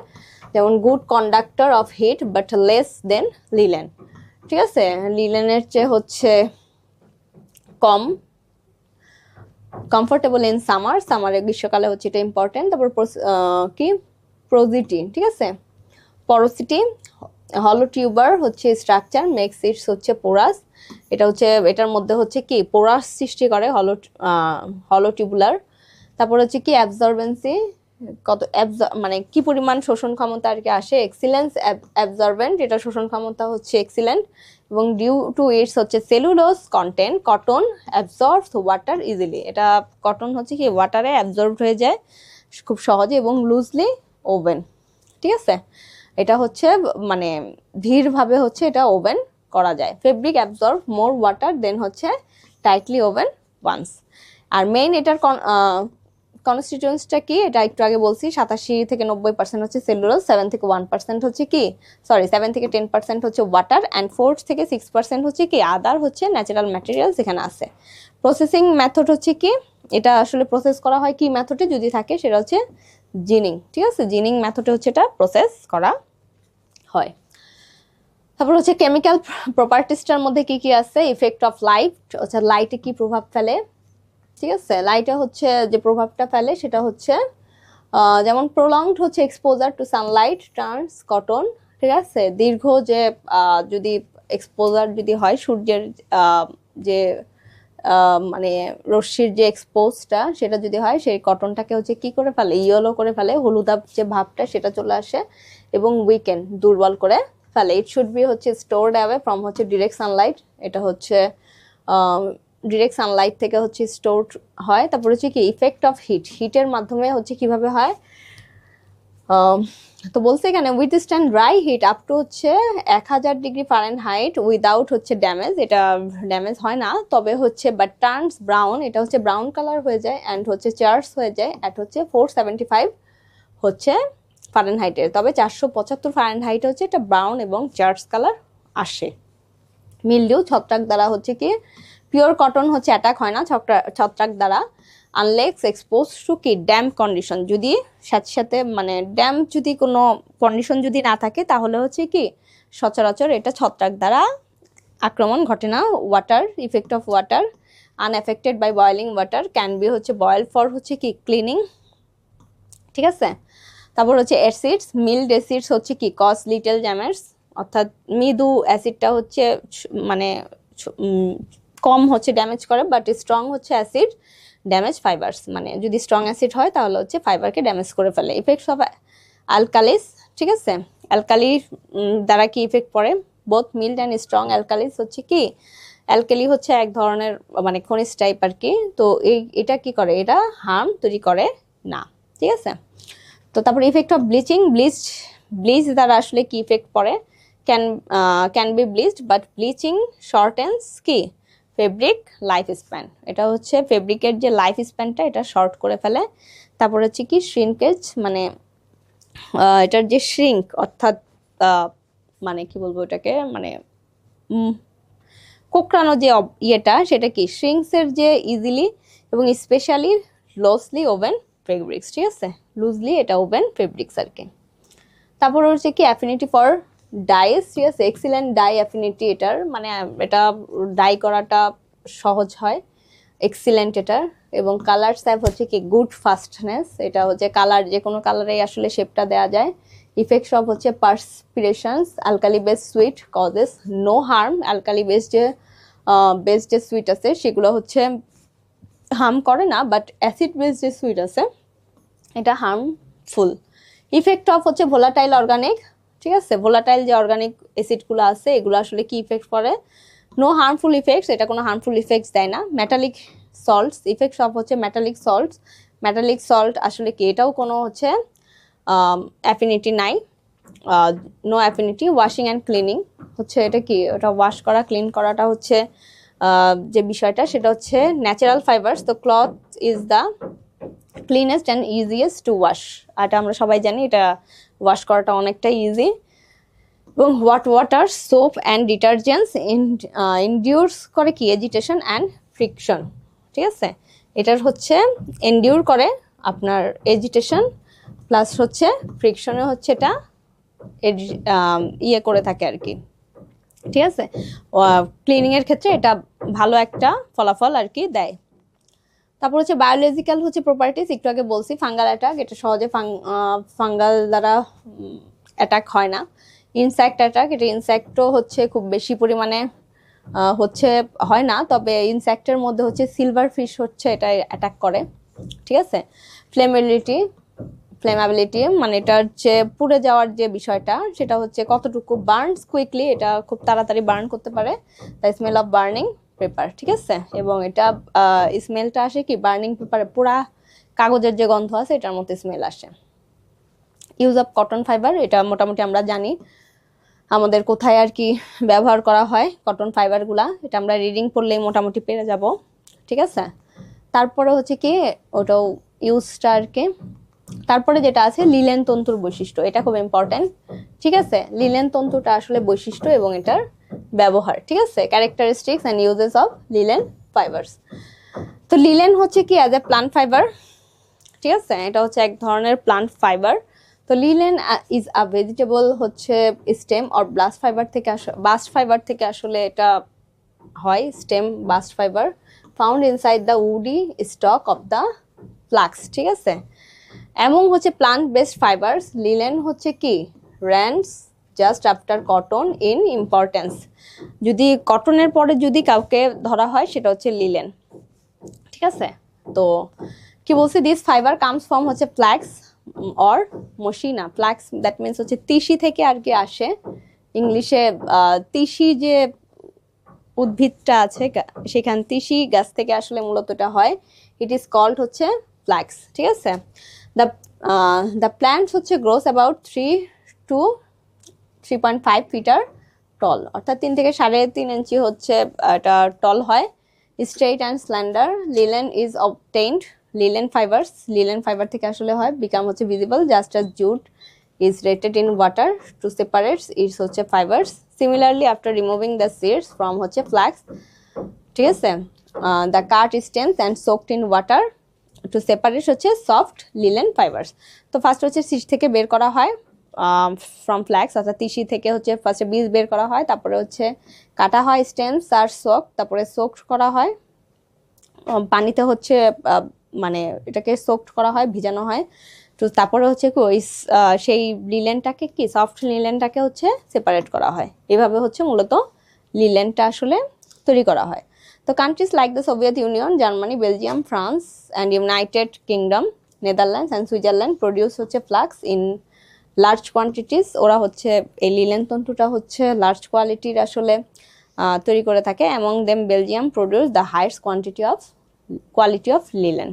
যেমন good conductor of heat but less than linen, ঠিক আছে, লিলেনের চেয়ে হচ্ছে কম, কমফোর্টেবল ইন সামার, সামারে গ্রীষ্মকালে হচ্ছে এটা ইম্পর্টেন্ট। তারপর কি প্রোজিটি, ঠিক আছে, পরোসিটি, হলো টিউবার হচ্ছে স্ট্রাকচার, মেক্স ইটস হচ্ছে পোরাস, এটা হচ্ছে এটার মধ্যে হচ্ছে কি পোরাস সৃষ্টি করে হলো টিউবুলার। তারপর হচ্ছে কি অ্যাবজর্বেন্সি, কত মানে কি পরিমাণ শোষণ ক্ষমতা আর কি আসে, এক্সিলেন্স অ্যাবজর্বেন্ট, এটা শোষণ ক্ষমতা হচ্ছে এক্সিলেন্ট, এবং ডিউ টু ইটস হচ্ছে cellulose content, cotton অ্যাবজর্বস water easily, এটা কটন হচ্ছে কি ওয়াটারে অ্যাবজর্বড হয়ে যায় খুব সহজে এবং লুজলি ওভেন, ঠিক আছে, এটা হচ্ছে মানে ধীরভাবে হচ্ছে এটা ওভেন করা যায়। Fabric absorb more water than হচ্ছে টাইটলি ওভেন ওয়ান্স। আর মেইন এটার কনস্টিটিউয়েন্টসটা কি, এটা একটু আগে বলছি, 87 থেকে 90% হচ্ছে সেলুলোজ, 7 থেকে 1% হচ্ছে কি, সরি 7 থেকে 10% হচ্ছে ওয়াটার, অ্যান্ড 4 থেকে 6% হচ্ছে কি আদার হচ্ছে ন্যাচারাল ম্যাটেরিয়ালস এখানে আছে। প্রসেসিং মেথড হচ্ছে কি, এটা আসলে প্রসেস করা হয় কি মেথডে যদি থাকে, সেটা হচ্ছে জিনিং, ঠিক আছে, জিনিং মেথডে হচ্ছে এটা প্রসেস করা হয়। তারপর হচ্ছে কেমিক্যাল প্রপার্টিসটার মধ্যে কি কি আছে, ইফেক্ট অফ লাইট, আচ্ছা লাইটে কি প্রভাব ফেলে, ঠিক আছে, লাইটে হচ্ছে যে প্রভাবটা ফেলে সেটা হচ্ছে যেমন প্রলংড হচ্ছে exposure two Sunlight turns cotton, ঠিক আছে, দীর্ঘ যে যদি এক্সপোজার যদি হয় সূর্যের যে মানে রশ্মির যে এক্সপোজটা সেটা যদি হয়, সেই কটনটাকে হচ্ছে কি করে ফেলে, ইয়েলো করে ফেলে, হলুদাভ যে ভাবটা সেটা চলে আসে এবং উইকেন্ড দুর্বল করে ফেলে। ইট শুড বি হচ্ছে স্টোরড অ্যাওয়ে ফ্রম হচ্ছে ডিরেক্ট সানলাইট, এটা হচ্ছে ডিরেক্ট সানলাইট থেকে হচ্ছে স্টোর হয়। তারপর হচ্ছে কি ইফেক্ট অফ হিট, হিটের মাধ্যমে হচ্ছে কিভাবে হয়, তো বলছে এখানে withstand dry heat up to হচ্ছে 1000 ডিগ্রি ফারেনহাইট উইদাউট হচ্ছে ড্যামেজ, এটা ড্যামেজ হয় না, তবে হচ্ছে বাট টার্নস ব্রাউন, এটা হচ্ছে ব্রাউন কালার হয়ে যায়, অ্যান্ড হচ্ছে চার্স হয়ে যায় অ্যাট হচ্ছে 475 হচ্ছে ফারেনহাইটের, তবে 475 ফারেনহাইট হচ্ছে এটা ব্রাউন এবং চার্স কালার আসে। মিলডিউ, ছত্রাক দ্বারা হচ্ছে কি পিওর কটন হচ্ছে অ্যাটাক হয় না ছত্রাক দ্বারা, আনলেস এক্সপোজ টু কি ড্যাম্প কন্ডিশন, যদি সাথে সাথে মানে ড্যাম্প যদি কোনো কন্ডিশন যদি না থাকে তাহলে হচ্ছে কি সচরাচর এটা ছত্রাক দ্বারা আক্রমণ ঘটে না। Water, effect of water, unaffected by boiling water, can be হচ্ছে বয়েল ফর হচ্ছে কি ক্লিনিং, ঠিক আছে। তারপর হচ্ছে অ্যাসিডস, মিল্ড অ্যাসিডস হচ্ছে কি কজ লিটল ড্যামেজ, অর্থাৎ মৃদু অ্যাসিডটা হচ্ছে মানে কম হচ্ছে ড্যামেজ করে, বাট স্ট্রং হচ্ছে অ্যাসিড ড্যামেজ ফাইবার্স, মানে যদি স্ট্রং অ্যাসিড হয় তাহলে হচ্ছে ফাইবারকে ড্যামেজ করে ফেলে। ইফেক্টস অফ অ্যালকালিস, ঠিক আছে, অ্যালকালি দ্বারা কি ইফেক্ট পড়ে, বোথ মিল্ড অ্যান্ড স্ট্রং অ্যালকালিস হচ্ছে কি, অ্যালকালি হচ্ছে এক ধরনের মানে খনিজ টাইপ আর কি, তো এটা কি করে, এটা হার্ম তৈরি করে না, ঠিক আছে। তো তারপর ইফেক্ট অফ ব্লিচিং, ব্লিচ দ্বারা আসলে কি ইফেক্ট পড়ে, ক্যান বি ব্লিচড বাট ব্লিচিং শর্টেন্স কি ফেব্রিক লাইফ স্প্যান, এটা হচ্ছে ফেব্রিকের যে লাইফ স্প্যানটা এটা শর্ট করে ফেলে। তারপর হচ্ছে কি শ্রিঙ্কেজ, মানে এটার যে শ্রিঙ্ক অর্থাৎ মানে কি বলবো এটাকে, মানে কোঁকড়ানো যে ইয়েটা সেটা কি শ্রিঙ্কসের যে ইজিলি এবং স্পেশালি লুজলি ওভেন ফেব্রিক্স, ঠিক আছে, লুজলি এটা ওভেন ফেব্রিক্স আর কি। তারপর হচ্ছে কি অ্যাফিনিটি ফর ডাইস, ঠিক আছে, এক্সিলেন্ট ডাই অ্যাফিনিটি, এটার মানে এটা ডাই করাটা সহজ হয়, এক্সিলেন্ট এটার, এবং কালার স্যাপ হচ্ছে কি গুড ফাস্টনেস, এটা হচ্ছে কালার যে কোনো কালারে আসলে শেপটা দেওয়া যায়। ইফেক্টস অফ হচ্ছে perspirations, alkali base sweat causes no harm, alkali base যে সুইট আছে সেগুলো হচ্ছে হার্ম করে না, বাট অ্যাসিড বেস যে সুইট আছে এটা হার্মফুল। ইফেক্ট অফ হচ্ছে ভোলাটাইল অর্গানিক, ঠিক আছে, ভোলাটাইল যে অর্গানিক অ্যাসিডগুলো আছে এগুলো আসলে কি ইফেক্ট করে, নো হার্মফুল ইফেক্টস, এটা কোনো হার্মফুল ইফেক্টস দেয় না। মেটালিক সল্টস, ইফেক্টস অফ হচ্ছে মেটালিক সল্টস, মেটালিক সল্ট আসলে কি এটাও কোনো হচ্ছে অ্যাফিনিটি নাই, no affinity. Washing and cleaning হচ্ছে এটা কি, ওটা ওয়াশ করা ক্লিন করাটা হচ্ছে যে বিষয়টা সেটা হচ্ছে ন্যাচারাল ফাইবার্স, তো cloth is the cleanest and easiest two wash, এটা আমরা সবাই জানি, এটা ওয়াশ করাটা অনেকটা ইজি। এবং ওয়াটার সোপ অ্যান্ড ডিটারজেন্টস ইনডিউরস করে কি এজিটেশন অ্যান্ড ফ্রিকশন, ঠিক আছে, এটার হচ্ছে এনডিউর করে আপনার এজিটেশন প্লাস হচ্ছে ফ্রিকশনে হচ্ছে এটা ইয়ে করে থাকে আর কি, ঠিক আছে। ক্লিনিং এর ক্ষেত্রে এটা ভালো একটা ফলাফল আর কি দেয়। তারপর হচ্ছে বায়োলজিক্যাল হচ্ছে প্রপার্টিস, একটু আগে বলছি ফাঙ্গাল অ্যাটাক, এটা সহজে ফাঙ্গাল দ্বারা অ্যাটাক হয় না। ইনসেক্ট অ্যাটাক, এটা ইনসেক্টও হচ্ছে খুব বেশি পরিমাণে হচ্ছে হয় না, তবে ইনসেক্টের মধ্যে হচ্ছে সিলভার ফিশ হচ্ছে এটা অ্যাটাক করে, ঠিক আছে। ফ্লেমেবিলিটি, ফ্লেমাবিলিটি মানে এটার যে পুড়ে যাওয়ার যে বিষয়টা সেটা হচ্ছে কতটুকু বার্নস কুইকলি, এটা খুব তাড়াতাড়ি বার্ন করতে পারে, the smell of burning paper, ঠিক আছে। এবং এটা স্মেলটা আসে কি বার্নিং পেপারে, পুরা কাগজের যে গন্ধ আছে এটার মধ্যে স্মেল আসে। ইউজ অফ কটন ফাইবার, এটা মোটামুটি আমরা জানি আমাদের কোথায় আর কি ব্যবহার করা হয় কটন ফাইবারগুলা, এটা আমরা রিডিং পড়লেই মোটামুটি পেরে যাব, ঠিক আছে। তারপরে হচ্ছে কি ওটাও ইউজটা আর কি। তারপরে যেটা আছে লিলেন তন্তুর বৈশিষ্ট্য, এটা খুব ইম্পর্টেন্ট, ঠিক আছে। লিলেন তন্তুটা আসলে বৈশিষ্ট্য এবং এটার ব্যবহার, ঠিক আছে। Characteristics and uses of linen fibres. তো লিলেন হচ্ছে কি অ্যাজ এ প্লান্ট ফাইবার, ঠিক আছে, এটা হচ্ছে এক ধরনের প্লান্ট ফাইবার। তো লিলেন ইজ আ ভেজিটেবল হচ্ছে স্টেম অর ব্লাস্ট ফাইবার থেকে বাস্ট ফাইবার থেকে আসলে এটা হয়, stem bast fibre found inside the woody stalk of the flax, ঠিক আছে। এবং হচ্ছে প্লান্ট বেসড ফাইবার্স, লিলেন হচ্ছে কি ranks just after cotton in importance, যদি কটনের পরে যদি কাউকে ধরা হয় সেটা হচ্ছে লিলেন, ঠিক আছে। তো কি বলছি, দিস ফাইবার কামস ফ্রম হচ্ছে ফ্ল্যাক্স অর মশিনা, ফ্ল্যাক্স দ্যাট মিনস হচ্ছে তিসি থেকে আর কি আসে, ইংলিশে তিসি যে উদ্ভিদটা আছে সেখান তিসি গাছ থেকে আসলে মূলত এটা হয়, ইট ইজ কল্ড হচ্ছে ফ্ল্যাক্স, ঠিক আছে। দ্য প্ল্যান্টস হচ্ছে grows about 3 to 3.5 feet tall, অর্থাৎ 3 থেকে 3.5 ইঞ্চি হচ্ছে এটা টল হয়। Straight and slender, linen is obtained, linen fibres linen fibre থেকে আসলে হয়, বিকাম হচ্ছে visible just as jute is rated in water to separate its হচ্ছে fibers. Similarly, after removing the seeds from হচ্ছে flax, ঠিক আছে, the cut stems and soaked in water to separate হচ্ছে soft linen fibers. তো first হচ্ছে seed থেকে বের করা হয় ফ্রম ফ্ল্যাক্স, অর্থাৎ তিসি থেকে হচ্ছে ফার্স্টে বীজ বের করা হয়, তারপরে হচ্ছে কাটা হয় স্টেমস আর সোক, তারপরে সোকড করা হয় পানিতে হচ্ছে মানে এটাকে সোকড করা হয়, ভিজানো হয়। তো তারপরে হচ্ছে কি ওই সেই লিলেনটাকে কি সফট লিলেনটাকে হচ্ছে সেপারেট করা হয়, এভাবে হচ্ছে মূলত লিলেনটা আসলে তৈরি করা হয়। তো countries like the Soviet union, Germany, Belgium, France and United kingdom, Netherlands and Switzerland produce হচ্ছে ফ্লাক্স ইন লার্জ কোয়ান্টিটিস, ওরা হচ্ছে এই লিলেন তন্তুটা হচ্ছে লার্জ কোয়ালিটির আসলে তৈরি করে থাকে। Among them Belgium produce the highest quality of linen.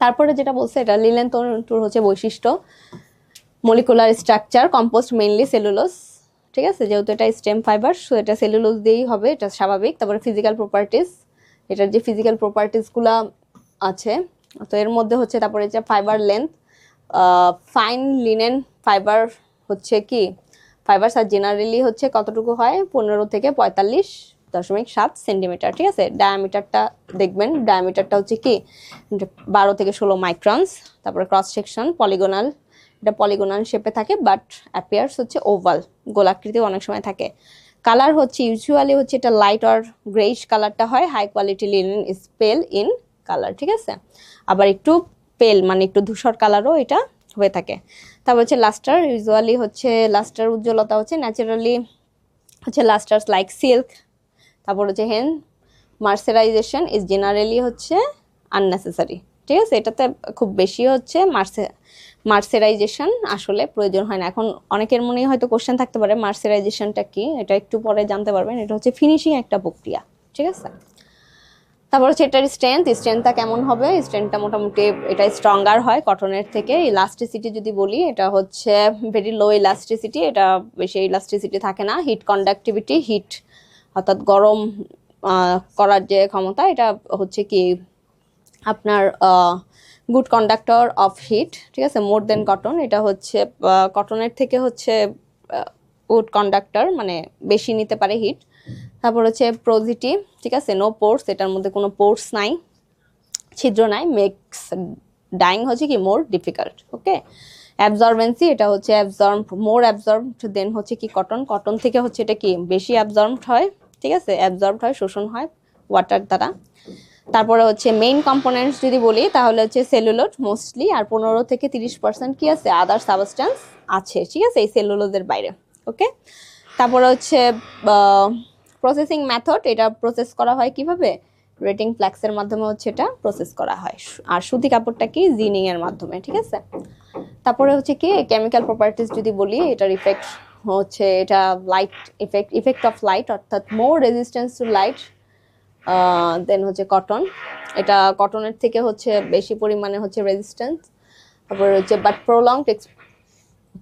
তারপরে যেটা বলছে এটা লিলেন তন্তুর হচ্ছে বৈশিষ্ট্য, molecular structure compost mainly cellulose, ঠিক আছে, যেহেতু এটা স্টেম ফাইবার সো এটা সেলুলোজ দিয়েই হবে, এটা স্বাভাবিক। তারপরে ফিজিক্যাল প্রপার্টিস, এটার যে ফিজিক্যাল প্রপার্টিসগুলো আছে তো এর মধ্যে হচ্ছে, তারপরে যে fibre length, fine linen fibre হচ্ছে কি ফাইবারস আর জেনারেলি হচ্ছে কতটুকু হয় 15 থেকে 45.7 সেন্টিমিটার, ঠিক আছে। ডায়ামিটারটা দেখবেন, ডায়ামিটারটা হচ্ছে কি 12 থেকে 16 মাইক্রনস। তারপরে ক্রস সেকশন পলিগোনাল, এটা পলিগোনাল শেপে থাকে বাট অ্যাপিয়ার্স হচ্ছে ওভাল, গোলাকৃতি অনেক সময় থাকে। কালার হচ্ছে ইউজুয়ালি হচ্ছে এটা লাইট অর গ্রেইশ কালারটা হয়, হাই কোয়ালিটি লিনেন ইজ পেল ইন কালার, ঠিক আছে। আবার একটু পেল মানে একটু ধূসর কালারও এটা হয়ে থাকে। তারপর হচ্ছে লাস্টার, ইউজুয়ালি হচ্ছে লাস্টার উজ্জ্বলতা হচ্ছে ন্যাচারালি হচ্ছে লাস্টার্স লাইক সিল্ক। তারপর হচ্ছে হেন মার্সেরাইজেশন ইজ জেনারেলি হচ্ছে আননেসেসারি, ঠিক আছে, এটাতে খুব বেশি হচ্ছে মার্সেরাইজেশন আসলে প্রয়োজন হয় না। এখন অনেকের মনেই হয়তো কোশ্চেন থাকতে পারে মার্সেরাইজেশনটা কি, এটা একটু পরে জানতে পারবেন, এটা হচ্ছে ফিনিশিং একটা প্রক্রিয়া, ঠিক আছে। তারপর হচ্ছে এটার স্ট্রেংথটা কেমন হবে, স্ট্রেংথটা মোটামুটি এটা স্ট্রঙ্গার হয় কটনের থেকে। ইলাস্টিসিটি যদি বলি এটা হচ্ছে ভেরি লো ইলাস্টিসিটি, এটা বেশি ইলাস্টিসিটি থাকে না। হিট কন্ডাক্টিভিটি, হিট অর্থাৎ গরম করার যে ক্ষমতা, এটা হচ্ছে কি আপনার গুড কন্ডাক্টর অফ হিট, ঠিক আছে, মোর দেন কটন, এটা হচ্ছে কটনের থেকে হচ্ছে গুড কন্ডাক্টর মানে বেশি নিতে পারে হিট। তারপর হচ্ছে প্রোজিটি, ঠিক আছে, নো পোর্স, এটার মধ্যে কোনো পোর্স নাই, ছিদ্র নাই, মেক্স ডাইং হচ্ছে কি মোর ডিফিকাল্ট, ওকে। অ্যাবজর্বেন্সি এটা হচ্ছে মোর অ্যাবজর্বড দেন হচ্ছে কি কটন, কটন থেকে হচ্ছে এটা কি বেশি অ্যাবজর্বড হয়, ঠিক আছে, অ্যাবজর্বড হয়, শোষণ হয় ওয়াটার দ্বারা। তারপরে হচ্ছে মেইন কম্পোনেন্টস যদি বলি তাহলে হচ্ছে সেলুলোজ মোস্টলি, আর 15 থেকে 30% কি আছে আদার সাবস্টেন্স আছে, ঠিক আছে, এই সেলুলোজের বাইরে। ওকে, তারপরে হচ্ছে প্রসেসিং মেথড, এটা প্রসেস করা হয় কিভাবে, রেটিং ফ্ল্যাক্সের মাধ্যমে হচ্ছে এটা প্রসেস করা হয়, আর সুতি কাপড়টা কি জিনিং এর মাধ্যমে, ঠিক আছে। তারপরে হচ্ছে কি কেমিক্যাল প্রপার্টিজ যদি বলি, এটার ইফেক্ট হচ্ছে এটা লাইট ইফেক্ট অফ লাইট, অর্থাৎ মোর রেজিস্ট্যান্স টু লাইট দেন হচ্ছে কটন, এটা কটনের থেকে হচ্ছে বেশি পরিমাণে হচ্ছে রেজিস্ট্যান্স। তারপরে হচ্ছে বাট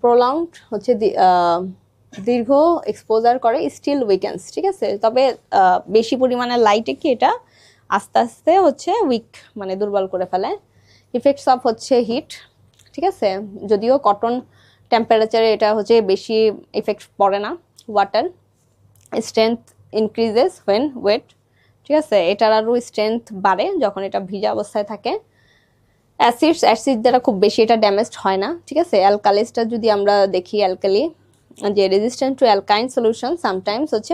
প্রলংড হচ্ছে দীর্ঘ এক্সপোজার করে স্টিল উইকেন্স, ঠিক আছে, তবে বেশি পরিমাণে লাইটে কি এটা আস্তে আস্তে হচ্ছে উইক মানে দুর্বল করে ফেলে। ইফেক্টস অফ হচ্ছে হিট, ঠিক আছে, যদিও কটন টেম্পারেচারে এটা হচ্ছে বেশি ইফেক্ট পড়ে না। Water strength increases when wet, ঠিক আছে, এটার আরও স্ট্রেংথ বাড়ে যখন এটা ভিজা অবস্থায় থাকে। অ্যাসিড দ্বারা খুব বেশি এটা ড্যামেজড হয় না, ঠিক আছে। অ্যালকালিসটা যদি আমরা দেখি, অ্যালকালি যে রেজিস্ট্যান্ট টু অ্যালকাইন সলিউশন সামটাইমস হচ্ছে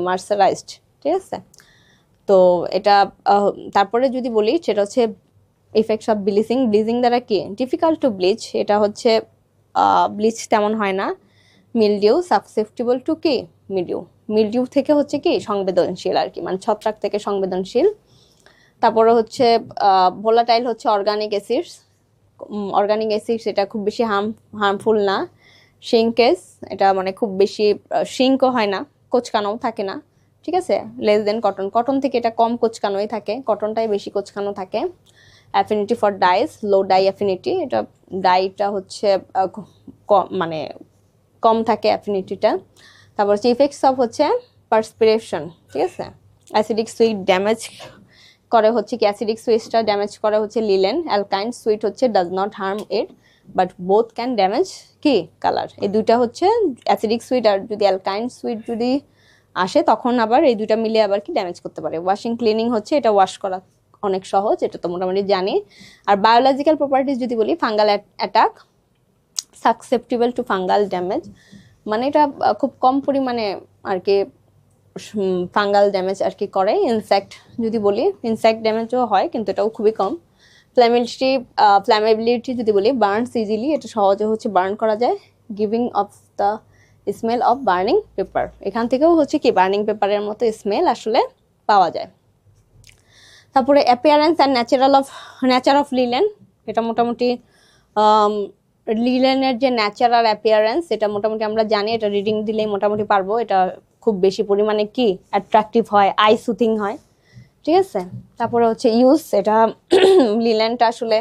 মার্সারাইজড, ঠিক আছে। তো এটা তারপরে যদি বলি সেটা হচ্ছে ইফেক্টস অফ ব্লিচিং দ্বারা কি ডিফিকাল্ট টু ব্লিচ, এটা হচ্ছে ব্লিচ তেমন হয় না। মিলডিউ সাসেপ্টিবল টু কি মিলডিউ থেকে হচ্ছে কি সংবেদনশীল আর কি, মানে ছত্রাক থেকে সংবেদনশীল। তারপরে হচ্ছে ভোলাটাইল হচ্ছে অর্গানিক অ্যাসিডস, এটা খুব বেশি হার্মফুল না। শিঙ্কেজ, এটা মানে খুব বেশি শিঙ্কও হয় না, কোচকানোও থাকে না, ঠিক আছে। লেস দেন কটন থেকে এটা কম কোচকানোই থাকে, কটনটাই বেশি কোচকানো থাকে। Affinity for dyes low dye affinity, এটা ডাইটা হচ্ছে মানে কম থাকে অ্যাফিনিটিটা। তারপর হচ্ছে ইফেক্টস অফ হচ্ছে পার্সপিরেশন, ঠিক আছে। অ্যাসিডিক সুইট ড্যামেজ করে হচ্ছে কি অ্যাসিডিক সুইটটা ড্যামেজ করে হচ্ছে লিলেন, অ্যালকাইন সুইট হচ্ছে does not harm it but both can damage কি কালার। এই দুইটা হচ্ছে অ্যাসিডিক সুইট আর যদি অ্যালকাইন সুইট যদি আসে তখন আবার এই দুইটা মিলে আবার কি ড্যামেজ করতে পারে। ওয়াশিং ক্লিনিং হচ্ছে এটা ওয়াশ করা অনেক সহজ, এটা তো মোটামুটি জানি। আর বায়োলজিক্যাল প্রপার্টিজ যদি বলি, fungal attack susceptible to fungal damage, মানে এটা খুব কম পরিমাণে আর কি ফাঙ্গাল ড্যামেজ আর কি করে। ইনসেক্ট যদি বলি, ইনসেক্ট ড্যামেজও হয় কিন্তু এটাও খুবই কম। ফ্ল্যামেবিলিটি যদি বলি, বার্নস ইজিলি, এটা সহজে হচ্ছে বার্ন করা যায়। Giving of the smell of burning paper, এখান থেকেও হচ্ছে কি বার্নিং পেপারের মতো স্মেল আসলে পাওয়া যায়। তারপরে appearance and nature of linen, এটা মোটামুটি লিলেনের যে ন্যাচারাল অ্যাপিয়ারেন্স এটা মোটামুটি আমরা জানি, এটা রিডিং দিলেই মোটামুটি পারবো। এটা খুব বেশি পরিমাণে কি অ্যাট্রাকটিভ হয়, আই সুথিং হয়, ঠিক আছে। তারপরে হচ্ছে ইউজ, এটা লিলেনটা আসলে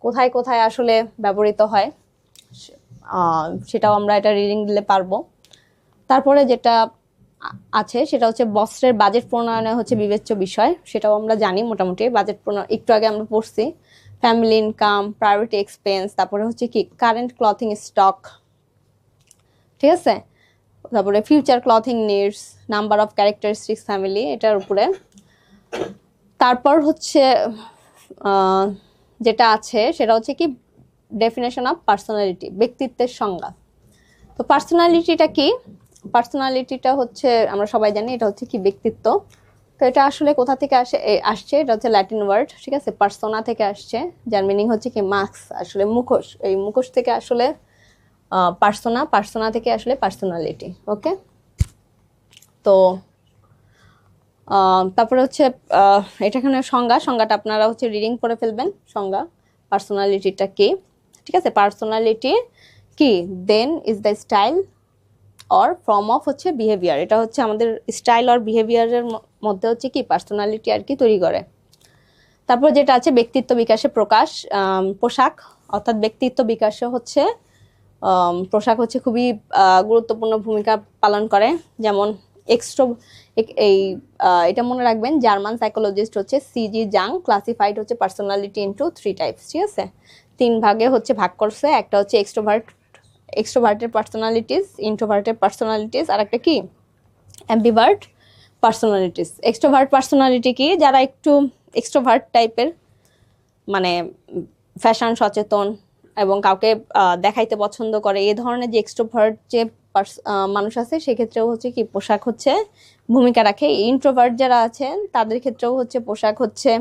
কোথায় কোথায় আসলে ব্যবহৃত হয় সেটাও আমরা এটা রিডিং দিলে পারবো। তারপরে যেটা আছে সেটা হচ্ছে বস্ত্রের বাজেট প্রণয়নে হচ্ছে বিবেচ্য বিষয়, সেটাও আমরা জানি মোটামুটি। বাজেট প্রণয়ন একটু আগে আমরা পড়ছি, ফ্যামিলি ইনকাম, প্রাইভেট এক্সপেন্স, তারপরে হচ্ছে কি কারেন্ট ক্লথিং স্টক, ঠিক আছে। তারপরে future clothing needs, number of characteristics family, এটার উপরে। তারপর হচ্ছে যেটা আছে সেটা হচ্ছে কি ডেফিনেশন অফ পার্সোনালিটি, ব্যক্তিত্বের সংজ্ঞা। তো পার্সোনালিটিটা কি, পার্সোনালিটিটা হচ্ছে আমরা সবাই জানি এটা হচ্ছে কি ব্যক্তিত্ব। তো এটা আসলে কোথা থেকে আসছে, এটা হচ্ছে ল্যাটিন ওয়ার্ড, ঠিক আছে, পার্সোনা থেকে আসছে, যার মিনিং হচ্ছে কি মাস্ক, আসলে মুখোশ। এই মুখোশ থেকে আসলে পার্সোনা থেকে আসলে পার্সোনালিটি। ওকে, তো তারপরে হচ্ছে এটা এখানে সংজ্ঞাটা আপনারা হচ্ছে রিডিং করে ফেলবেন। সংজ্ঞা পার্সোনালিটিটা কি, ঠিক আছে। পার্সোনালিটি কি then is the style or form of হচ্ছে বিহেভিয়ার, এটা হচ্ছে আমাদের স্টাইল অর বিহেভিয়ারের মধ্যে হচ্ছে কি পার্সোনালিটি আর কি তৈরি করে। তারপর যেটা আছে ব্যক্তিত্ব বিকাশে পোশাক, অর্থাৎ ব্যক্তিত্ব বিকাশে হচ্ছে পোশাক হচ্ছে খুবই গুরুত্বপূর্ণ ভূমিকা পালন করে। যেমন এটা মনে রাখবেন, জার্মান সাইকোলজিস্ট হচ্ছে সিজি জাং ক্লাসিফাইড হচ্ছে পার্সোনালিটি ইনটু 3 টাইপস, ঠিক আছে, 3 ভাগে হচ্ছে ভাগ করছে। একটা হচ্ছে এক্সট্রোভার্টেড পার্সোনালিটিস, ইন্ট্রোভার্টেড পার্সোনালিটিস, আর একটা কি অ্যাম্বিভার্ট পার্সোনালিটিস। এক্সট্রোভার্ট পার্সোনালিটি কি, যারা একটু এক্সট্রোভার্ট টাইপের, মানে ফ্যাশন সচেতন, এবং কাউকে দেখাইতে পছন্দ করে, এই ধরনের যে এক্সট্রোভার্ট যে মানুষ আছে সেক্ষেত্রেও হচ্ছে কি পোশাক হচ্ছে ভূমিকা রাখে। ইন্ট্রোভার্ট যারা আছেন তাদের ক্ষেত্রেও হচ্ছে পোশাক হচ্ছে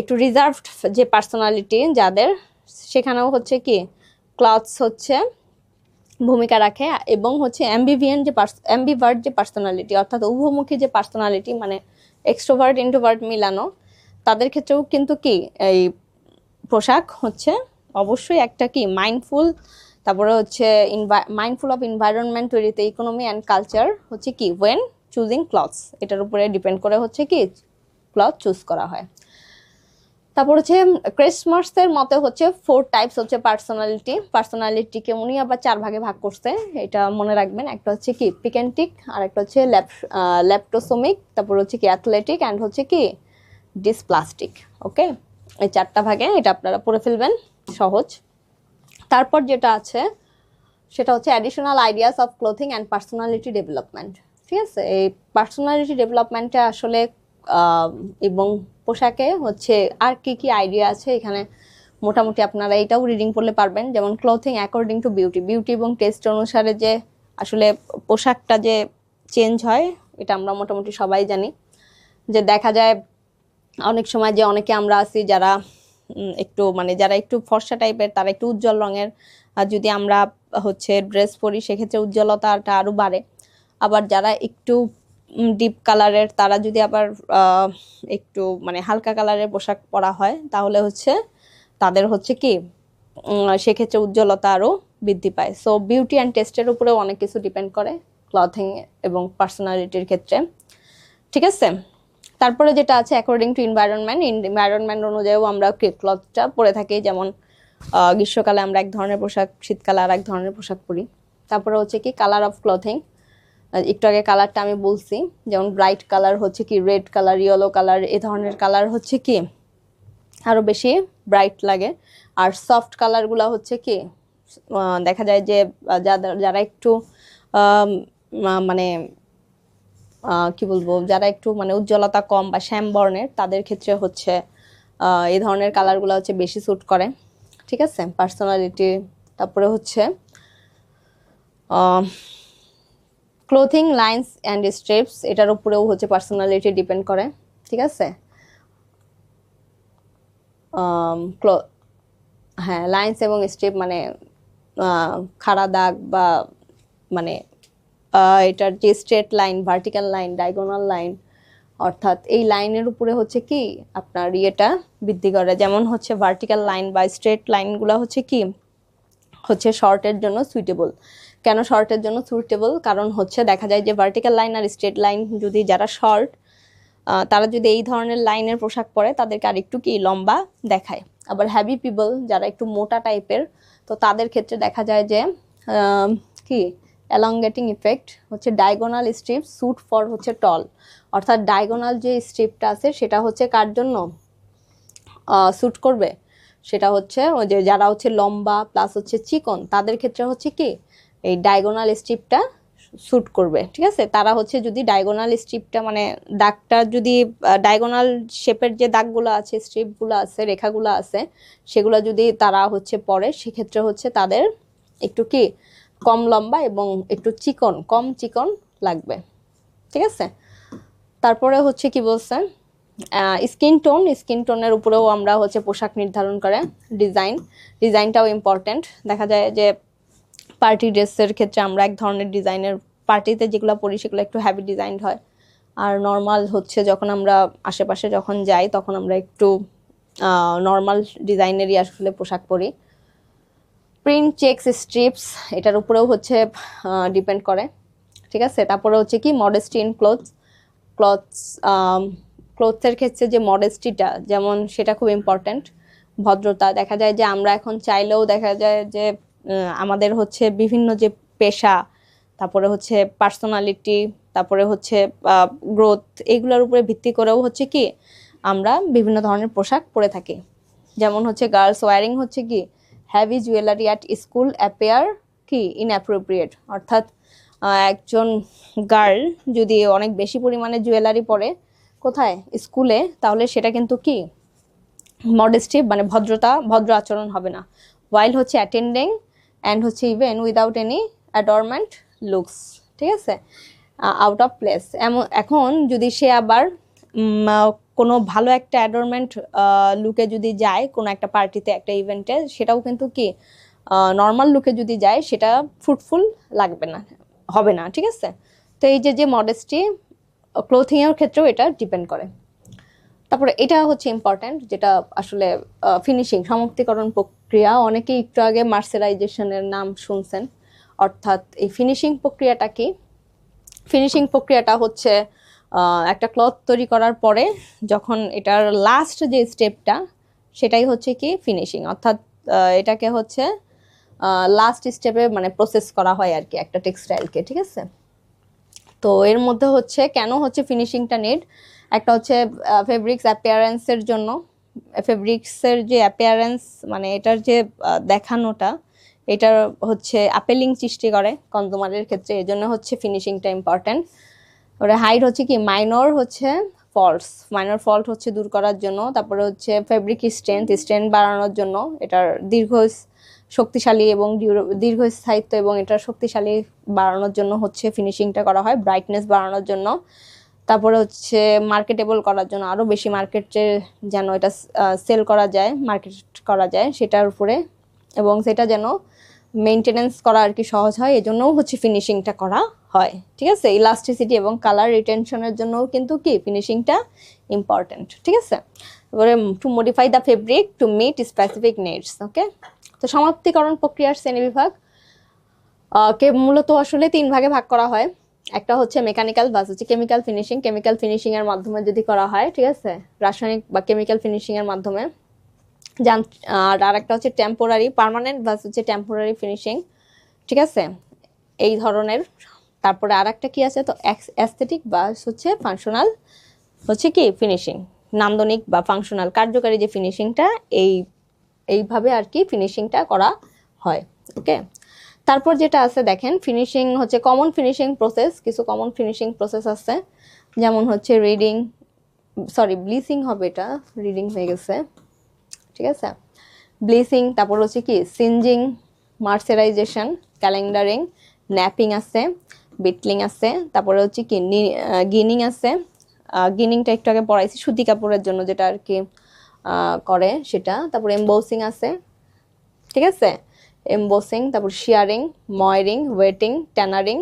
একটু রিজার্ভড যে পার্সোনালিটি যাদের, সেখানেও হচ্ছে কি ক্লথস হচ্ছে ভূমিকা রাখে। এবং হচ্ছে অ্যাম্বিভার্ট যে পার্সোনালিটি, অর্থাৎ উভমুখী যে পার্সোনালিটি, মানে এক্সট্রোভার্ট ইন্ট্রোভার্ট মিলানো, তাদের ক্ষেত্রেও কিন্তু কি এই পোশাক হচ্ছে অবশ্যই একটা কি মাইন্ডফুল, তারপরে হচ্ছে মাইন্ডফুল অফ এনভায়রনমেন্ট তৈরিতে, ইকোনমি অ্যান্ড কালচার হচ্ছে কি ওয়েন চুজিং ক্লথস, এটার উপরে ডিপেন্ড করে হচ্ছে কি ক্লথ চুজ করা হয়। তারপর হচ্ছে ক্রিসমাসের মতে হচ্ছে 4 টাইপস হচ্ছে পার্সোনালিটিকে উনি আবার 4 ভাগে ভাগ করছে, এটা মনে রাখবেন। একটা হচ্ছে কি পিকেন্টিক, আর একটা হচ্ছে ল্যাপ্টোসোমিক, তারপর হচ্ছে কি অ্যাথলেটিক, অ্যান্ড হচ্ছে কি ডিসপ্লাস্টিক। ওকে, এই 4টা ভাগে, এটা আপনারা পড়ে ফেলবেন, সহজ। তারপর যেটা আছে সেটা হচ্ছে additional ideas of clothing and personality development. ঠিক আছে, এই পার্সোনালিটি ডেভেলপমেন্টে আসলে এবং পোশাকে হচ্ছে আর কি কি আইডিয়া আছে এখানে, মোটামুটি আপনারা এটাও রিডিং করলে পারবেন। যেমন ক্লোথিং অ্যাকর্ডিং টু বিউটি এবং টেস্ট অনুসারে যে আসলে পোশাকটা যে চেঞ্জ হয়, এটা আমরা মোটামুটি সবাই জানি। যে দেখা যায় অনেক সময় যে অনেকে আমরা আছি যারা একটু মানে যারা একটু ফর্সা টাইপের, তারা একটু উজ্জ্বল রঙের আর যদি আমরা হচ্ছে ড্রেস পরি সেক্ষেত্রে উজ্জ্বলতাটা আরো বাড়ে। আবার যারা একটু ডিপ কালারের, তারা যদি আবার একটু মানে হালকা কালারের পোশাক পরা হয় তাহলে হচ্ছে তাদের হচ্ছে কি সেক্ষেত্রে উজ্জ্বলতা আরো বৃদ্ধি পায়। সো বিউটি অ্যান্ড টেস্টের উপরেও অনেক কিছু ডিপেন্ড করে ক্লথিং এবং পার্সোনালিটির ক্ষেত্রে। ঠিক আছে, তারপরে যেটা আছে অ্যাকর্ডিং টু এনভায়রনমেন্ট অনুযায়ীও আমরা ক্লথটা পরে থাকি। যেমন গ্রীষ্মকালে আমরা এক ধরনের পোশাক, শীতকালে আর এক ধরনের পোশাক পরি। তারপরে হচ্ছে কি কালার অফ ক্লথিং, একটু আগে কালারটা আমি বলছি, যেমন ব্রাইট কালার হচ্ছে কি রেড কালার, ইয়েলো কালার, এই ধরনের কালার হচ্ছে কি আরো বেশি ব্রাইট লাগে। আর সফট কালারগুলো হচ্ছে কি দেখা যায় যে যারা একটু মানে কি বলবো, যারা একটু মানে উজ্জ্বলতা কম বা শ্যাম বর্ণের, তাদের ক্ষেত্রে হচ্ছে এই ধরনের কালারগুলো হচ্ছে বেশি স্যুট করে। ঠিক আছে, পার্সোনালিটি। তারপরে হচ্ছে ক্লোথিং লাইন্স অ্যান্ড স্ট্রিপস, এটার উপরেও হচ্ছে পার্সোনালিটি ডিপেন্ড করে। ঠিক আছে, হ্যাঁ লাইন্স এবং স্ট্রিপ মানে খাড়া দাগ বা মানে এটার যে straight line, vertical line, diagonal line, অর্থাৎ এই লাইনের উপরে হচ্ছে কি আপনার ইয়েটা বৃদ্ধি করে। যেমন হচ্ছে ভার্টিক্যাল লাইন বা স্ট্রেট লাইনগুলো হচ্ছে কি হচ্ছে শর্টের জন্য সুইটেবল। কেন শর্টের জন্য সুইটেবল? কারণ হচ্ছে দেখা যায় যে ভার্টিক্যাল লাইন আর স্ট্রেট লাইন যদি যারা শর্ট, তারা যদি এই ধরনের লাইনের পোশাক পরে তাদেরকে আর একটু কি লম্বা দেখায়। আবার হ্যাভি পিপল যারা একটু মোটা টাইপের, তো তাদের ক্ষেত্রে দেখা যায় যে কি এলংগেটিং ইফেক্ট হচ্ছে ডায়াগোনাল স্ট্রিপ স্যুট ফর হচ্ছে টল, অর্থাৎ ডায়াগোনাল যে স্ট্রিপটা আছে সেটা হচ্ছে কার জন্য স্যুট করবে, সেটা হচ্ছে ওই যে যারা হচ্ছে লম্বা প্লাস হচ্ছে চিকন, তাদের ক্ষেত্রে হচ্ছে কি এই ডায়াগোনাল স্ট্রিপটা স্যুট করবে। ঠিক আছে, তারা হচ্ছে যদি ডায়াগোনাল স্ট্রিপটা মানে দাগটা যদি ডায়াগোনাল শেপের যে দাগগুলো আছে, স্ট্রিপগুলো আছে, রেখাগুলো আছে, সেগুলো যদি তারা হচ্ছে পরে, সেক্ষেত্রে হচ্ছে তাদের একটু কি কম লম্বা এবং একটু চিকন, কম চিকন লাগবে। ঠিক আছে, তারপরে হচ্ছে কি বলছে স্কিন টোনের উপরেও আমরা হচ্ছে পোশাক নির্ধারণ করে। ডিজাইনটাও ইম্পর্টেন্ট। দেখা যায় যে পার্টি ড্রেসের ক্ষেত্রে আমরা এক ধরনের ডিজাইনের, পার্টিতে যেগুলো পরি সেগুলো একটু হ্যাভি ডিজাইনড হয়। আর নর্মাল হচ্ছে যখন আমরা আশেপাশে যখন যাই তখন আমরা একটু নর্মাল ডিজাইনেরই আসলে পোশাক পরি। প্রিন্ট, চেকস, স্ট্রিপস এটার উপরেও হচ্ছে ডিপেন্ড করে। ঠিক আছে, তারপরে হচ্ছে কি মডেস্টি ইন ক্লোথসের ক্ষেত্রে যে মডেস্টিটা, যেমন সেটা খুব ইম্পর্ট্যান্ট। ভদ্রতা, দেখা যায় যে আমরা এখন চাইলেও দেখা যায় যে আমাদের হচ্ছে বিভিন্ন যে পেশা, তারপরে হচ্ছে পার্সোনালিটি, তারপরে হচ্ছে গ্রোথ, এগুলোর উপরে ভিত্তি করেও হচ্ছে কি আমরা বিভিন্ন ধরনের পোশাক পরে থাকি। যেমন হচ্ছে গার্লস ওয়ারিং হচ্ছে কি heavy jewellery at school appear কি ইনঅ্যাপ্রোপ্রিয়েট, অর্থাৎ একজন গার্ল যদি অনেক বেশি পরিমাণে জুয়েলারি পরে কোথায় স্কুলে, তাহলে সেটা কিন্তু কি মডেস্টি মানে ভদ্র আচরণ হবে না। while হচ্ছে attending and হচ্ছে even without any adornment looks, ঠিক আছে, আউট অফ প্লেস। এখন যদি সে আবার কোনো ভালো একটা অ্যাডর্নমেন্ট লুকে যদি যায় কোনো একটা পার্টিতে, একটা ইভেন্টে, সেটাও কিন্তু কি নর্মাল লুকে যদি যায় সেটা ফ্রুটফুল লাগবে না, হবে না, ঠিক আছে। তো এই যে মডেস্টি ক্লোথিংয়ের ক্ষেত্রেও এটা ডিপেন্ড করে। তারপরে এটা হচ্ছে ইম্পর্ট্যান্ট, যেটা আসলে ফিনিশিং, সমাপ্তিকরণ প্রক্রিয়া। অনেকেই একটু আগে মার্সেলাইজেশনের নাম শুনছেন, অর্থাৎ এই ফিনিশিং প্রক্রিয়াটা কি? ফিনিশিং প্রক্রিয়াটা হচ্ছে একটা ক্লথ তৈরি করার পরে যখন এটার লাস্ট যে স্টেপটা, সেটাই হচ্ছে কি ফিনিশিং, অর্থাৎ এটাকে হচ্ছে লাস্ট স্টেপে মানে প্রসেস করা হয় আর কি একটা টেক্সটাইলকে, ঠিক আছে। তো এর মধ্যে হচ্ছে কেন হচ্ছে ফিনিশিংটা নিড, একটা হচ্ছে ফেব্রিক্স অ্যাপিয়ারেন্সের জন্য, ফেব্রিক্সের যে অ্যাপিয়ারেন্স মানে এটার যে দেখানোটা, এটার হচ্ছে আপেলিং সৃষ্টি করে কনজিউমারের ক্ষেত্রে, এই জন্য হচ্ছে ফিনিশিংটা ইম্পর্ট্যান্ট। ওরা হাইড হচ্ছে কি মাইনর হচ্ছে ফল্টস, মাইনর ফল্ট হচ্ছে দূর করার জন্য। তারপরে হচ্ছে ফেব্রিক স্ট্রেন্থ বাড়ানোর জন্য, এটার শক্তিশালী এবং দীর্ঘস্থায়িত্ব এবং এটার শক্তিশালী বাড়ানোর জন্য হচ্ছে ফিনিশিংটা করা হয়, ব্রাইটনেস বাড়ানোর জন্য। তারপরে হচ্ছে মার্কেটেবল করার জন্য, আরও বেশি মার্কেটে যেন এটা সেল করা যায়, মার্কেট করা যায় সেটার উপরে, এবং সেটা যেন মেনটেনেন্স করা আর কি সহজ হয়, এজন্যও হচ্ছে ফিনিশিংটা করা হয়, ঠিক আছে। ইলাস্টিসিটি এবং কালার রিটেনশনের জন্যও কিন্তু কি ফিনিশিংটা ইম্পর্টেন্ট, ঠিক আছে। তারপরে to modify the fabric to meet specific needs, okay. তো সমাপ্তিকরণ প্রক্রিয়ার শ্রেণীবিভাগ কে মূলত আসলে 3 ভাগে ভাগ করা হয়। একটা হচ্ছে মেকানিক্যাল বা হচ্ছে কেমিক্যাল ফিনিশিং, কেমিক্যাল ফিনিশিং এর মাধ্যমে যদি করা হয়, ঠিক আছে, রাসায়নিক বা কেমিক্যাল ফিনিশিং এর মাধ্যমে। আর একটা হচ্ছে টেম্পোরারি, পার্মানেন্ট বা হচ্ছে টেম্পোরারি ফিনিশিং, ঠিক আছে, এই ধরনের। তারপরে আর একটা কি আছে, তো অ্যাস্থেটিক বা হচ্ছে ফাংশনাল হচ্ছে কি ফিনিশিং, নান্দনিক বা ফাংশনাল কার্যকারী যে ফিনিশিংটা, এইভাবে আর কি ফিনিশিংটা করা হয়, ওকে। তারপর যেটা আছে দেখেন, ফিনিশিং হচ্ছে কমন ফিনিশিং প্রসেস, কিছু কমন ফিনিশিং প্রসেস আছে, যেমন হচ্ছে ব্লিচিং হবে, এটা রিডিং হয়ে গেছে, ঠিক আছে, ব্লিচিং। তারপর হচ্ছে কি সিনজিং, মার্সেরাইজেশন, ক্যালেন্ডারিং, ন্যাপিং আছে, বিটলিং আছে, তারপরে হচ্ছে কি গিনিং আছে। গিনিংটা একটু আগে পড়াইছি, সুতি কাপড়ের জন্য যেটা আর কি করে সেটা। তারপরে এমবোসিং আছে, ঠিক আছে, এমবোসিং। তারপর শিয়ারিং, ময়ারিং, ওয়েটিং, ট্যানারিং,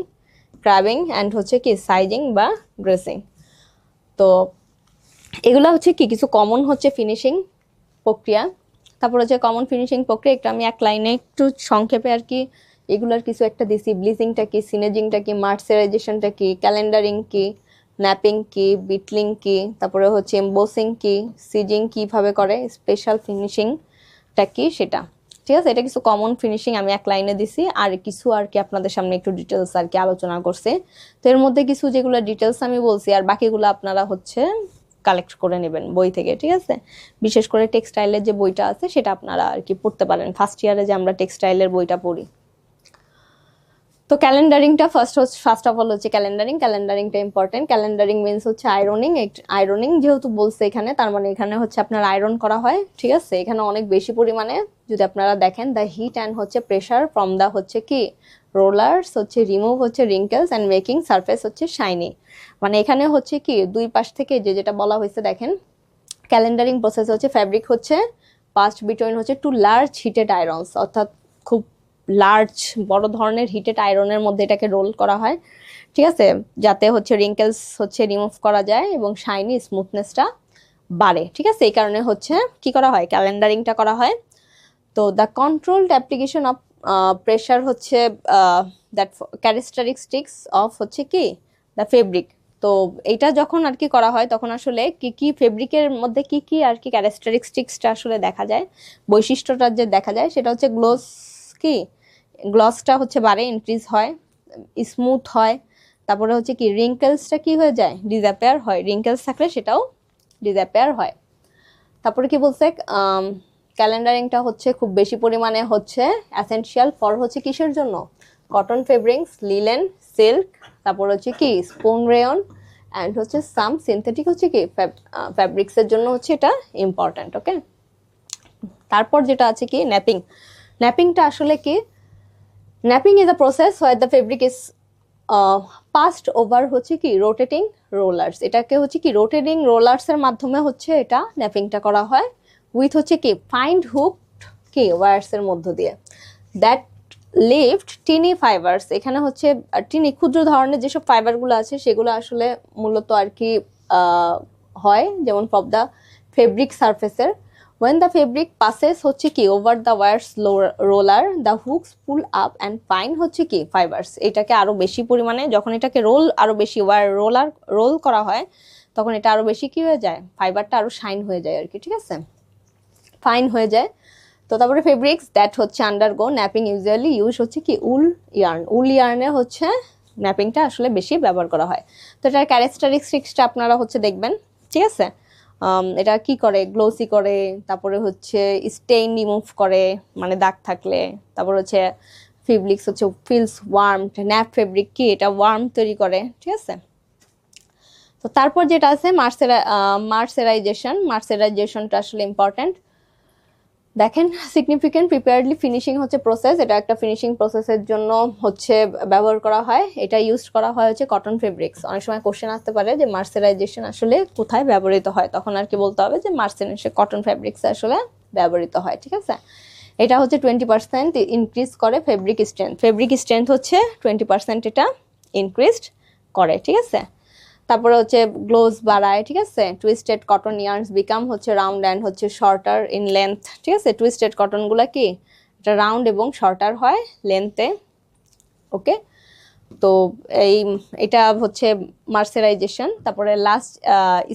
ক্র্যাবিং অ্যান্ড হচ্ছে কি সাইজিং বা গ্রেসিং। তো এগুলো হচ্ছে কি কিছু কমন হচ্ছে ফিনিশিং প্রক্রিয়া। তারপর হচ্ছে কমন ফিনিশিং প্রক্রিয়া, একটু আমি এক লাইনে একটু সংক্ষেপে আর কি এগুলার কিছু একটা দিছি। ব্লিচিংটা কি, সিনেজিংটা কি, মার্সারাইজেশনটা কি, ক্যালেন্ডারিং কি, ন্যাপিং কি, বিটলিং কি, তারপরে হচ্ছে এমবোসিং কি, সিজিং কিভাবে করে, স্পেশাল ফিনিশিংটা কি সেটা, ঠিক আছে। এটা কিছু কমন ফিনিশিং আমি এক লাইনে দিছি, আর কিছু আর কি আপনাদের সামনে একটু ডিটেলস আর কি আলোচনা করছে। তো এর মধ্যে কিছু যেগুলো ডিটেলস আমি বলছি, আর বাকিগুলো আপনারা হচ্ছে কালেক্ট করে নেবেন বই থেকে, ঠিক আছে। বিশেষ করে টেক্সটাইলের যে বইটা আছে সেটা আপনারা আর কি পড়তে পারেন, ফার্স্ট ইয়ারে যে আমরা টেক্সটাইলের বইটা পড়ি। তো ক্যালেন্ডারিংটা ফার্স্ট অফ অল হচ্ছে ক্যালেন্ডারিংটা ইম্পর্টেন্ট। ক্যালেন্ডারিং মিনস হচ্ছে আয়রনিং যেহেতু বলছে এখানে, তার মানে এখানে হচ্ছে আপনার আয়রন করা হয়, ঠিক আছে। এখানে অনেক বেশি পরিমাণে যদি আপনারা দেখেন, দ্য হিট অ্যান্ড হচ্ছে প্রেশার ফ্রম দ্য হচ্ছে কি রোলার্স হচ্ছে রিমুভ হচ্ছে রিঙ্কেলস অ্যান্ড মেকিং সারফেস হচ্ছে শাইনি। মানে এখানে হচ্ছে কি দুই পাশ থেকে যেটা বলা হয়েছে দেখেন, ক্যালেন্ডারিং প্রসেস হচ্ছে ফ্যাব্রিক হচ্ছে পাস্ট বিটুইন হচ্ছে টু লার্জ হিটেড আয়রনস, অর্থাৎ খুব লার্জ বড় ধরনের হিটেড আয়রনের মধ্যে এটাকে রোল করা হয়, ঠিক আছে, যাতে হচ্ছে রিঙ্কেলস হচ্ছে রিমুভ করা যায় এবং শাইনি স্মুথনেসটা বাড়ে, ঠিক আছে। এই কারণে হচ্ছে কি করা হয়, ক্যালেন্ডারিংটা করা হয়। তো the controlled application of pressure হচ্ছে দ্যাট ক্যারেক্টারিস্টিক্স অফ হচ্ছে কি দ্য ফেব্রিক। তো এটা যখন আর কি করা হয় তখন আসলে কি ফেব্রিকের মধ্যে কি আর কি ক্যারেক্টারিস্টিক্সটা আসলে দেখা যায়, বৈশিষ্ট্যটা যে দেখা যায় সেটা হচ্ছে গ্লসটা হচ্ছে বাড়ে, ইনক্রিজ হয়, স্মুথ হয়। তারপরে হচ্ছে কি রিঙ্কেলসটা কি হয়ে যায়, ডিসঅ্যাপিয়ার হয়, রিঙ্কেলস থাকলে সেটাও ডিসঅ্যাপিয়ার হয়। তারপরে কি বলছে, ক্যালেন্ডারিংটা হচ্ছে খুব বেশি পরিমাণে হচ্ছে এসেনশিয়াল ফর হচ্ছে কিসের জন্য, কটন ফেব্রিক্স, লিলেন, সিল্ক, তারপর হচ্ছে কি স্পুন রেয়ন অ্যান্ড হচ্ছে সাম সিনথেটিক হচ্ছে কি ফ্যাব্রিক্সের জন্য হচ্ছে এটা ইম্পর্ট্যান্ট, ওকে। তারপর যেটা আছে কি ন্যাপিংটা আসলে কি? Napping is a process where the fabric is passed over হচ্ছে কি রোটেটিং রোলার্স। এটাকে হচ্ছে কি রোটেটিং রোলার্সের মাধ্যমে হচ্ছে এটা ন্যাপিংটা করা হয়, উইথ হচ্ছে কি ফাইন হুক কি ওয়ার্সের মধ্য দিয়ে, দ্যাট লিফট টিনি ফাইবার্স। এখানে হচ্ছে টিনি ক্ষুদ্র ধরনের যেসব ফাইবারগুলো আছে সেগুলো আসলে মূলত আর কি হয়, যেমন ফর দ্য ফেব্রিক সারফেসের। when the fabric passes হচ্ছে কি over the wires roller, the hooks pull up and fine হচ্ছে কি fibers। এটাকে আরো বেশি পরিমাণে যখন এটাকে আরো বেশি ওয়্যার রোল করা হয় তখন এটা আরো বেশি কি হয়ে যায়, ফাইবারটা আরো শাইন হয়ে যায় আর কি, ঠিক আছে, ফাইন হয়ে যায়। তো তারপরে ফেব্রিক্স দ্যাট হচ্ছে আন্ডারগো ন্যাপিং ইউজুয়ালি ইউজ হচ্ছে কি উল ইয়ার্নে হচ্ছে ন্যাপিংটা আসলে বেশি ব্যবহার করা হয়। তো এটার ক্যারেক্টারিস্টিক্সটা আপনারা হচ্ছে দেখবেন, ঠিক আছে। এটা কি করে, গ্লোসি করে, তারপরে হচ্ছে স্টেইন রিমুভ করে মানে দাগ থাকলে, তারপর হচ্ছে ফেব্রিক্স হচ্ছে ফিলস ওয়ার্ম, ন্যাপ ফেব্রিক কি এটা ওয়ার্ম তৈরি করে, ঠিক আছে। তো তারপর যেটা আছে মার্সারাইজেশনটা আসলে ইম্পর্টেন্ট। দেখেন সিগনিফিকেন্ট প্রিপেয়ারডলি ফিনিশিং হচ্ছে প্রসেস, এটা একটা ফিনিশিং প্রসেসের জন্য হচ্ছে ব্যবহার করা হয়। এটা ইউজ করা হয় হচ্ছে কটন ফেব্রিক্স। অনেক সময় কোশ্চেন আসতে পারে যে মার্সারাইজেশন আসলে কোথায় ব্যবহৃত হয়, তখন আর কি বলতে হবে যে মার্সারাইজেশন কটন ফেব্রিক্স আসলে ব্যবহৃত হয়, ঠিক আছে। এটা হচ্ছে 20% ইনক্রিজ করে ফেব্রিক স্ট্রেংথ হচ্ছে 20% এটা ইনক্রিজড করে, ঠিক আছে। তারপরে হচ্ছে গ্লোজ বাড়ায়, ঠিক আছে। টুইস্টেড কটন ইয়ার্নস বিকাম হচ্ছে রাউন্ড অ্যান্ড হচ্ছে শর্টার ইন লেন্থ, ঠিক আছে। টুইস্টেড কটনগুলো কি এটা রাউন্ড এবং শর্টার হয় লেন্থে, ওকে। তো এটা হচ্ছে মার্সারাইজেশন। তারপরে লাস্ট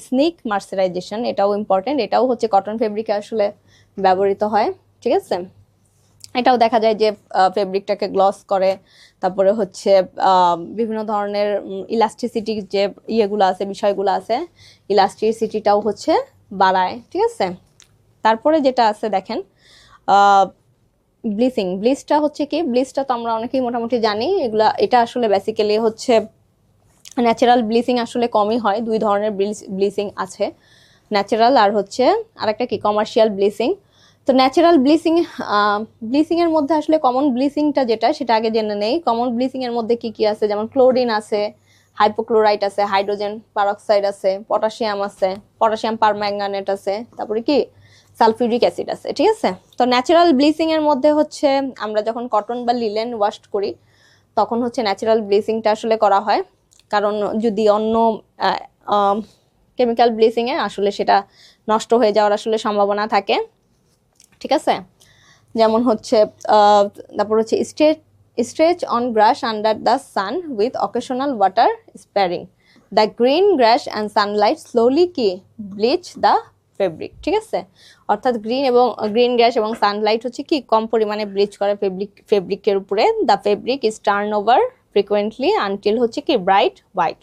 স্নিক মার্সারাইজেশন, এটাও ইম্পর্টেন্ট, এটাও হচ্ছে কটন ফেব্রিকে আসলে ব্যবহৃত হয়, ঠিক আছে। এটাও দেখা যায় যে ফেব্রিকটাকে গ্লস করে, তারপরে হচ্ছে বিভিন্ন ধরনের ইলাস্টিসিটি যে ইয়েগুলো আছে, বিষয়গুলো আছে, ইলাস্টিসিটিটাও হচ্ছে বাড়ায়, ঠিক আছে। তারপরে যেটা আছে দেখেন ব্লিচটা হচ্ছে কি, ব্লিচটা তো আমরা অনেকেই মোটামুটি জানি। এটা আসলে বেসিক্যালি হচ্ছে ন্যাচারাল ব্লিচিং আসলে কমই হয়, দুই ধরনের ব্লিচিং আছে, ন্যাচারাল আর হচ্ছে আরেকটা কি কমার্শিয়াল ব্লিচিং। তো ন্যাচারাল ব্লিচিং এর মধ্যে আসলে কমন ব্লিচিংটা যেটা সেটা আগে জেনে নেই। কমন ব্লিচিং এর মধ্যে কি কি আছে, যেমন ক্লোরিন আছে, হাইপোক্লোরাইট আছে, হাইড্রোজেন পারঅক্সাইড আছে, পটাশিয়াম পারম্যাঙ্গানেট আছে, তারপরে কি সালফিউরিক অ্যাসিড আছে, ঠিক আছে। তো ন্যাচারাল ব্লিচিং এর মধ্যে হচ্ছে আমরা যখন কটন বা লিলেন ওয়াশ করি তখন হচ্ছে ন্যাচারাল ব্লিচিংটা আসলে করা হয়, কারণ যদি অন্য কেমিক্যাল ব্লিচিং এ আসলে সেটা নষ্ট হয়ে যাওয়ার আসলে সম্ভাবনা থাকে, ঠিক আছে। যেমন হচ্ছে তারপর হচ্ছে stretch on brush under the sun with occasional water sparing, the green glass and Sunlight slowly কি ব্লিচ দ্য ফেব্রিক, ঠিক আছে। অর্থাৎ গ্রিন গ্রাস এবং সানলাইট হচ্ছে কি কম পরিমাণে ব্লিচ করে ফেব্রিকের উপরে। The fabric is turn over frequently until হচ্ছে কি bright white,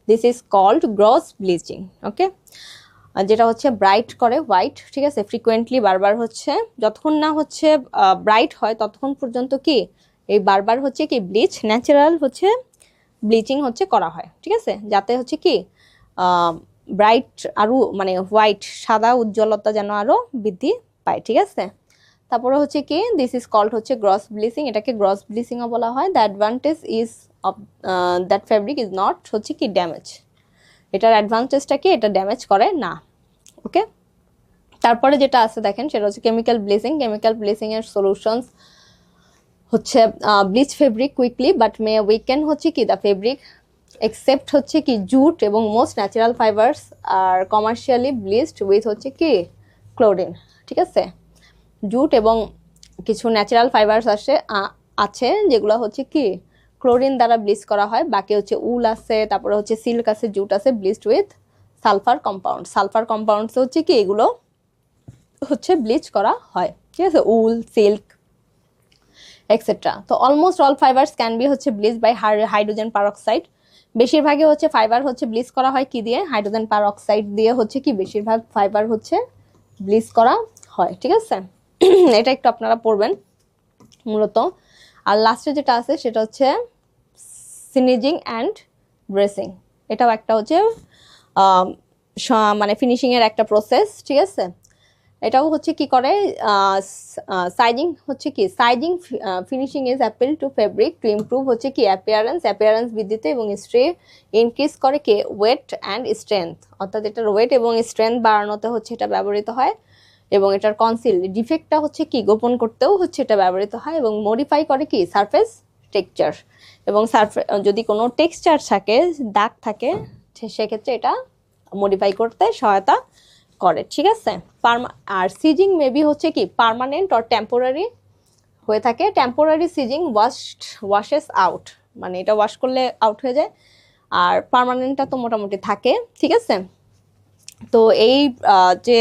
this is called grass bleaching, okay. যেটা হচ্ছে ব্রাইট করে হোয়াইট, ঠিক আছে, ফ্রিকুয়েন্টলি বারবার হচ্ছে, যতক্ষণ না হচ্ছে ব্রাইট হয় ততক্ষণ পর্যন্ত কি এই বারবার হচ্ছে কি ব্লিচ ন্যাচারাল হচ্ছে ব্লিচিং হচ্ছে করা হয়, ঠিক আছে, যাতে হচ্ছে কি ব্রাইট আরো মানে হোয়াইট সাদা উজ্জ্বলতা যেন আরো বৃদ্ধি পায়, ঠিক আছে। তারপরে হচ্ছে কি দিস ইজ কল্ড হচ্ছে গ্রস ব্লিচিং, এটাকে গ্রস ব্লিচিংও বলা হয়। The advantage is of that fabric is not হচ্ছে কি ড্যামেজ, এটার অ্যাডভান্টেজটা কি এটা ড্যামেজ করে না, ওকে। তারপরে যেটা আছে দেখেন সেটা হচ্ছে কেমিক্যাল ব্লিচিং এর সলিউশনস হচ্ছে bleach fabric quickly but may weaken হচ্ছে কি দ্য ফেব্রিক এক্সেপ্ট হচ্ছে কি জুট এবং most natural fibres are commercially bleached with হচ্ছে কি ক্লোরিন, ঠিক আছে। জুট এবং কিছু ন্যাচারাল ফাইবার্স আছে যেগুলো হচ্ছে কি ক্লোরিন দ্বারা ব্লিচ করা হয়, বাকি হচ্ছে উল আছে, তারপরে হচ্ছে সিল্ক আছে, জুট আছে, ব্লিচড উইথ সালফার কম্পাউন্ডস হচ্ছে কি এগুলো হচ্ছে ব্লিচ করা হয়, ঠিক আছে, উল, সিল্ক এক্সেট্রা। তো almost all fibres can be হচ্ছে ব্লিচ বাই হাইড্রোজেন পারঅক্সাইড। বেশিরভাগই হচ্ছে ফাইবার হচ্ছে ব্লিচ করা হয় কি দিয়ে, হাইড্রোজেন পারঅক্সাইড দিয়ে হচ্ছে কি বেশিরভাগ ফাইবার হচ্ছে ব্লিচ করা হয়, ঠিক আছে। এটা একটু আপনারা পড়বেন মূলত। আর লাস্টে যেটা আছে সেটা হচ্ছে সিনিজিং অ্যান্ড ব্রেসিং, এটাও একটা হচ্ছে মানে ফিনিশিং এর একটা প্রসেস, ঠিক আছে। এটাও হচ্ছে কি করে, সাইজিং হচ্ছে কি, sizing finishing is applied to fabric to improve হচ্ছে কি অ্যাপিয়ারেন্স বৃদ্ধিতে এবং স্ট্রে ইনক্রিজ করে কি ওয়েট অ্যান্ড স্ট্রেংথ, অর্থাৎ এটার ওয়েট এবং স্ট্রেংথ বাড়ানোতে হচ্ছে এটা ব্যবহৃত হয়, এবং এটার কনসিল ডিফেক্টটা হচ্ছে কি গোপন করতেও হচ্ছে এটা ব্যবহৃত হয়, এবং মডিফাই করে কি সারফেস টেক্সচার, এবং যদি কোনো টেক্সচার থাকে, দাগ থাকে, সেক্ষেত্রে এটা মডিফাই করতে সহায়তা করে, ঠিক আছে। আর সিজিং মেবি হচ্ছে কি পার্মানেন্ট অর টেম্পোরারি হয়ে থাকে। টেম্পোরারি সিজিং ওয়াশেস আউট, মানে এটা ওয়াশ করলে আউট হয়ে যায়, আর পার্মানেন্টটা তো মোটামুটি থাকে, ঠিক আছে। তো এই যে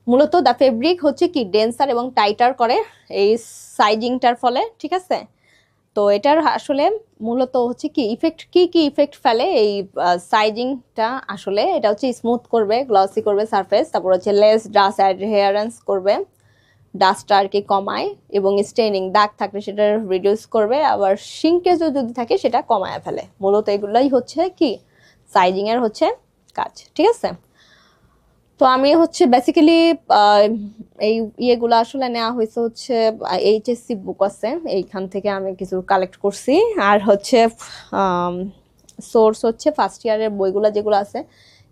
মূলত দ্য ফেব্রিক হচ্ছে কি ডেন্সার এবং টাইটার করে এই সাইজিংটার ফলে, ঠিক আছে। তো এটার আসলে মূলত হচ্ছে কি ইফেক্ট, কি ইফেক্ট ফেলে এই সাইজিংটা, আসলে এটা হচ্ছে স্মুথ করবে, গ্লসি করবে সারফেস, তারপর হচ্ছে লেস ডাস্ট অ্যাডহেয়ারেন্স করবে, ডাস্টটা আর কি কমায়, এবং স্টেনিং দাগ থাকলে সেটা রিডিউস করবে, আবার শিঙ্কেজও যদি থাকে সেটা কমায় ফেলে। মূলত এগুলাই হচ্ছে কি সাইজিং এর হচ্ছে কাজ, ঠিক আছে। তো আমি হচ্ছে বেসিক্যালি এই ইয়েগুলো আসলে নেওয়া হয়েছে হচ্ছে এইচএসসি বুক আছে, এইখান থেকে আমি কিছু কালেক্ট করছি, আর হচ্ছে সোর্স হচ্ছে ফার্স্ট ইয়ারের বইগুলো যেগুলো আছে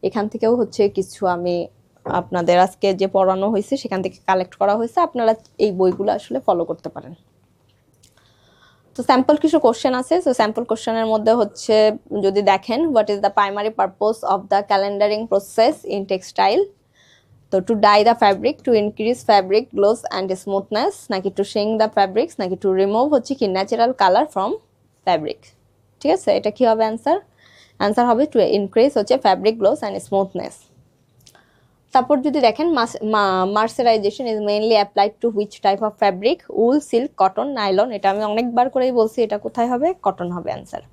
এখান থেকেও হচ্ছে কিছু আমি আপনাদের আজকে যে পড়ানো হয়েছে সেখান থেকে কালেক্ট করা হয়েছে, আপনারা এই বইগুলো আসলে ফলো করতে পারেন। তো স্যাম্পল কিছু কোশ্চেন আছে, তো স্যাম্পল কোশ্চেনের মধ্যে হচ্ছে যদি দেখেন, what is the primary purpose of the calendering process in textile, তো to dye the fabric, to increase fabric gloss and smoothness, নাকি টু শিং দ্য ফ্যাব্রিক্স, নাকি টু রিমুভ হচ্ছে কি ন্যাচারাল কালার ফ্রম ফ্যাব্রিক, ঠিক আছে। এটা কি হবে অ্যান্সার? অ্যান্সার হবে টু ইনক্রিজ হচ্ছে ফ্যাব্রিক গ্লোস অ্যান্ড স্মুথনেস। তারপর যদি দেখেন mercerisation is mainly applied to which type of fabric, wool, silk, cotton, nylon, এটা আমি অনেকবার করেই বলছি, এটা কোথায় হবে? কটন হবে অ্যান্সার,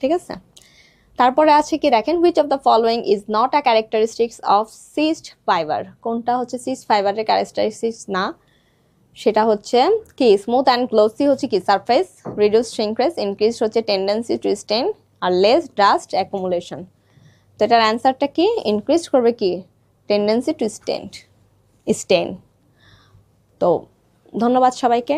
ঠিক আছে। তারপরে আছে কি দেখেন, which of the following is not a characteristics of cyst fibre, কোনটা হচ্ছে সিস্ট ফাইবারের ক্যারেক্টারিস্টিক্স না, সেটা হচ্ছে কি স্মুথ অ্যান্ড গ্লোসি হচ্ছে কি সারফেস, রিডিউস শ্রিঙ্করেজ, ইনক্রিজ হচ্ছে টেন্ডেন্সি টু স্টেন, আর লেস ডাস্ট অ্যাকুমুলেশন। তো এটার অ্যান্সারটা কি? ইনক্রিজ করবে কি টেন্ডেন্সি টু স্টেন। তো ধন্যবাদ সবাইকে।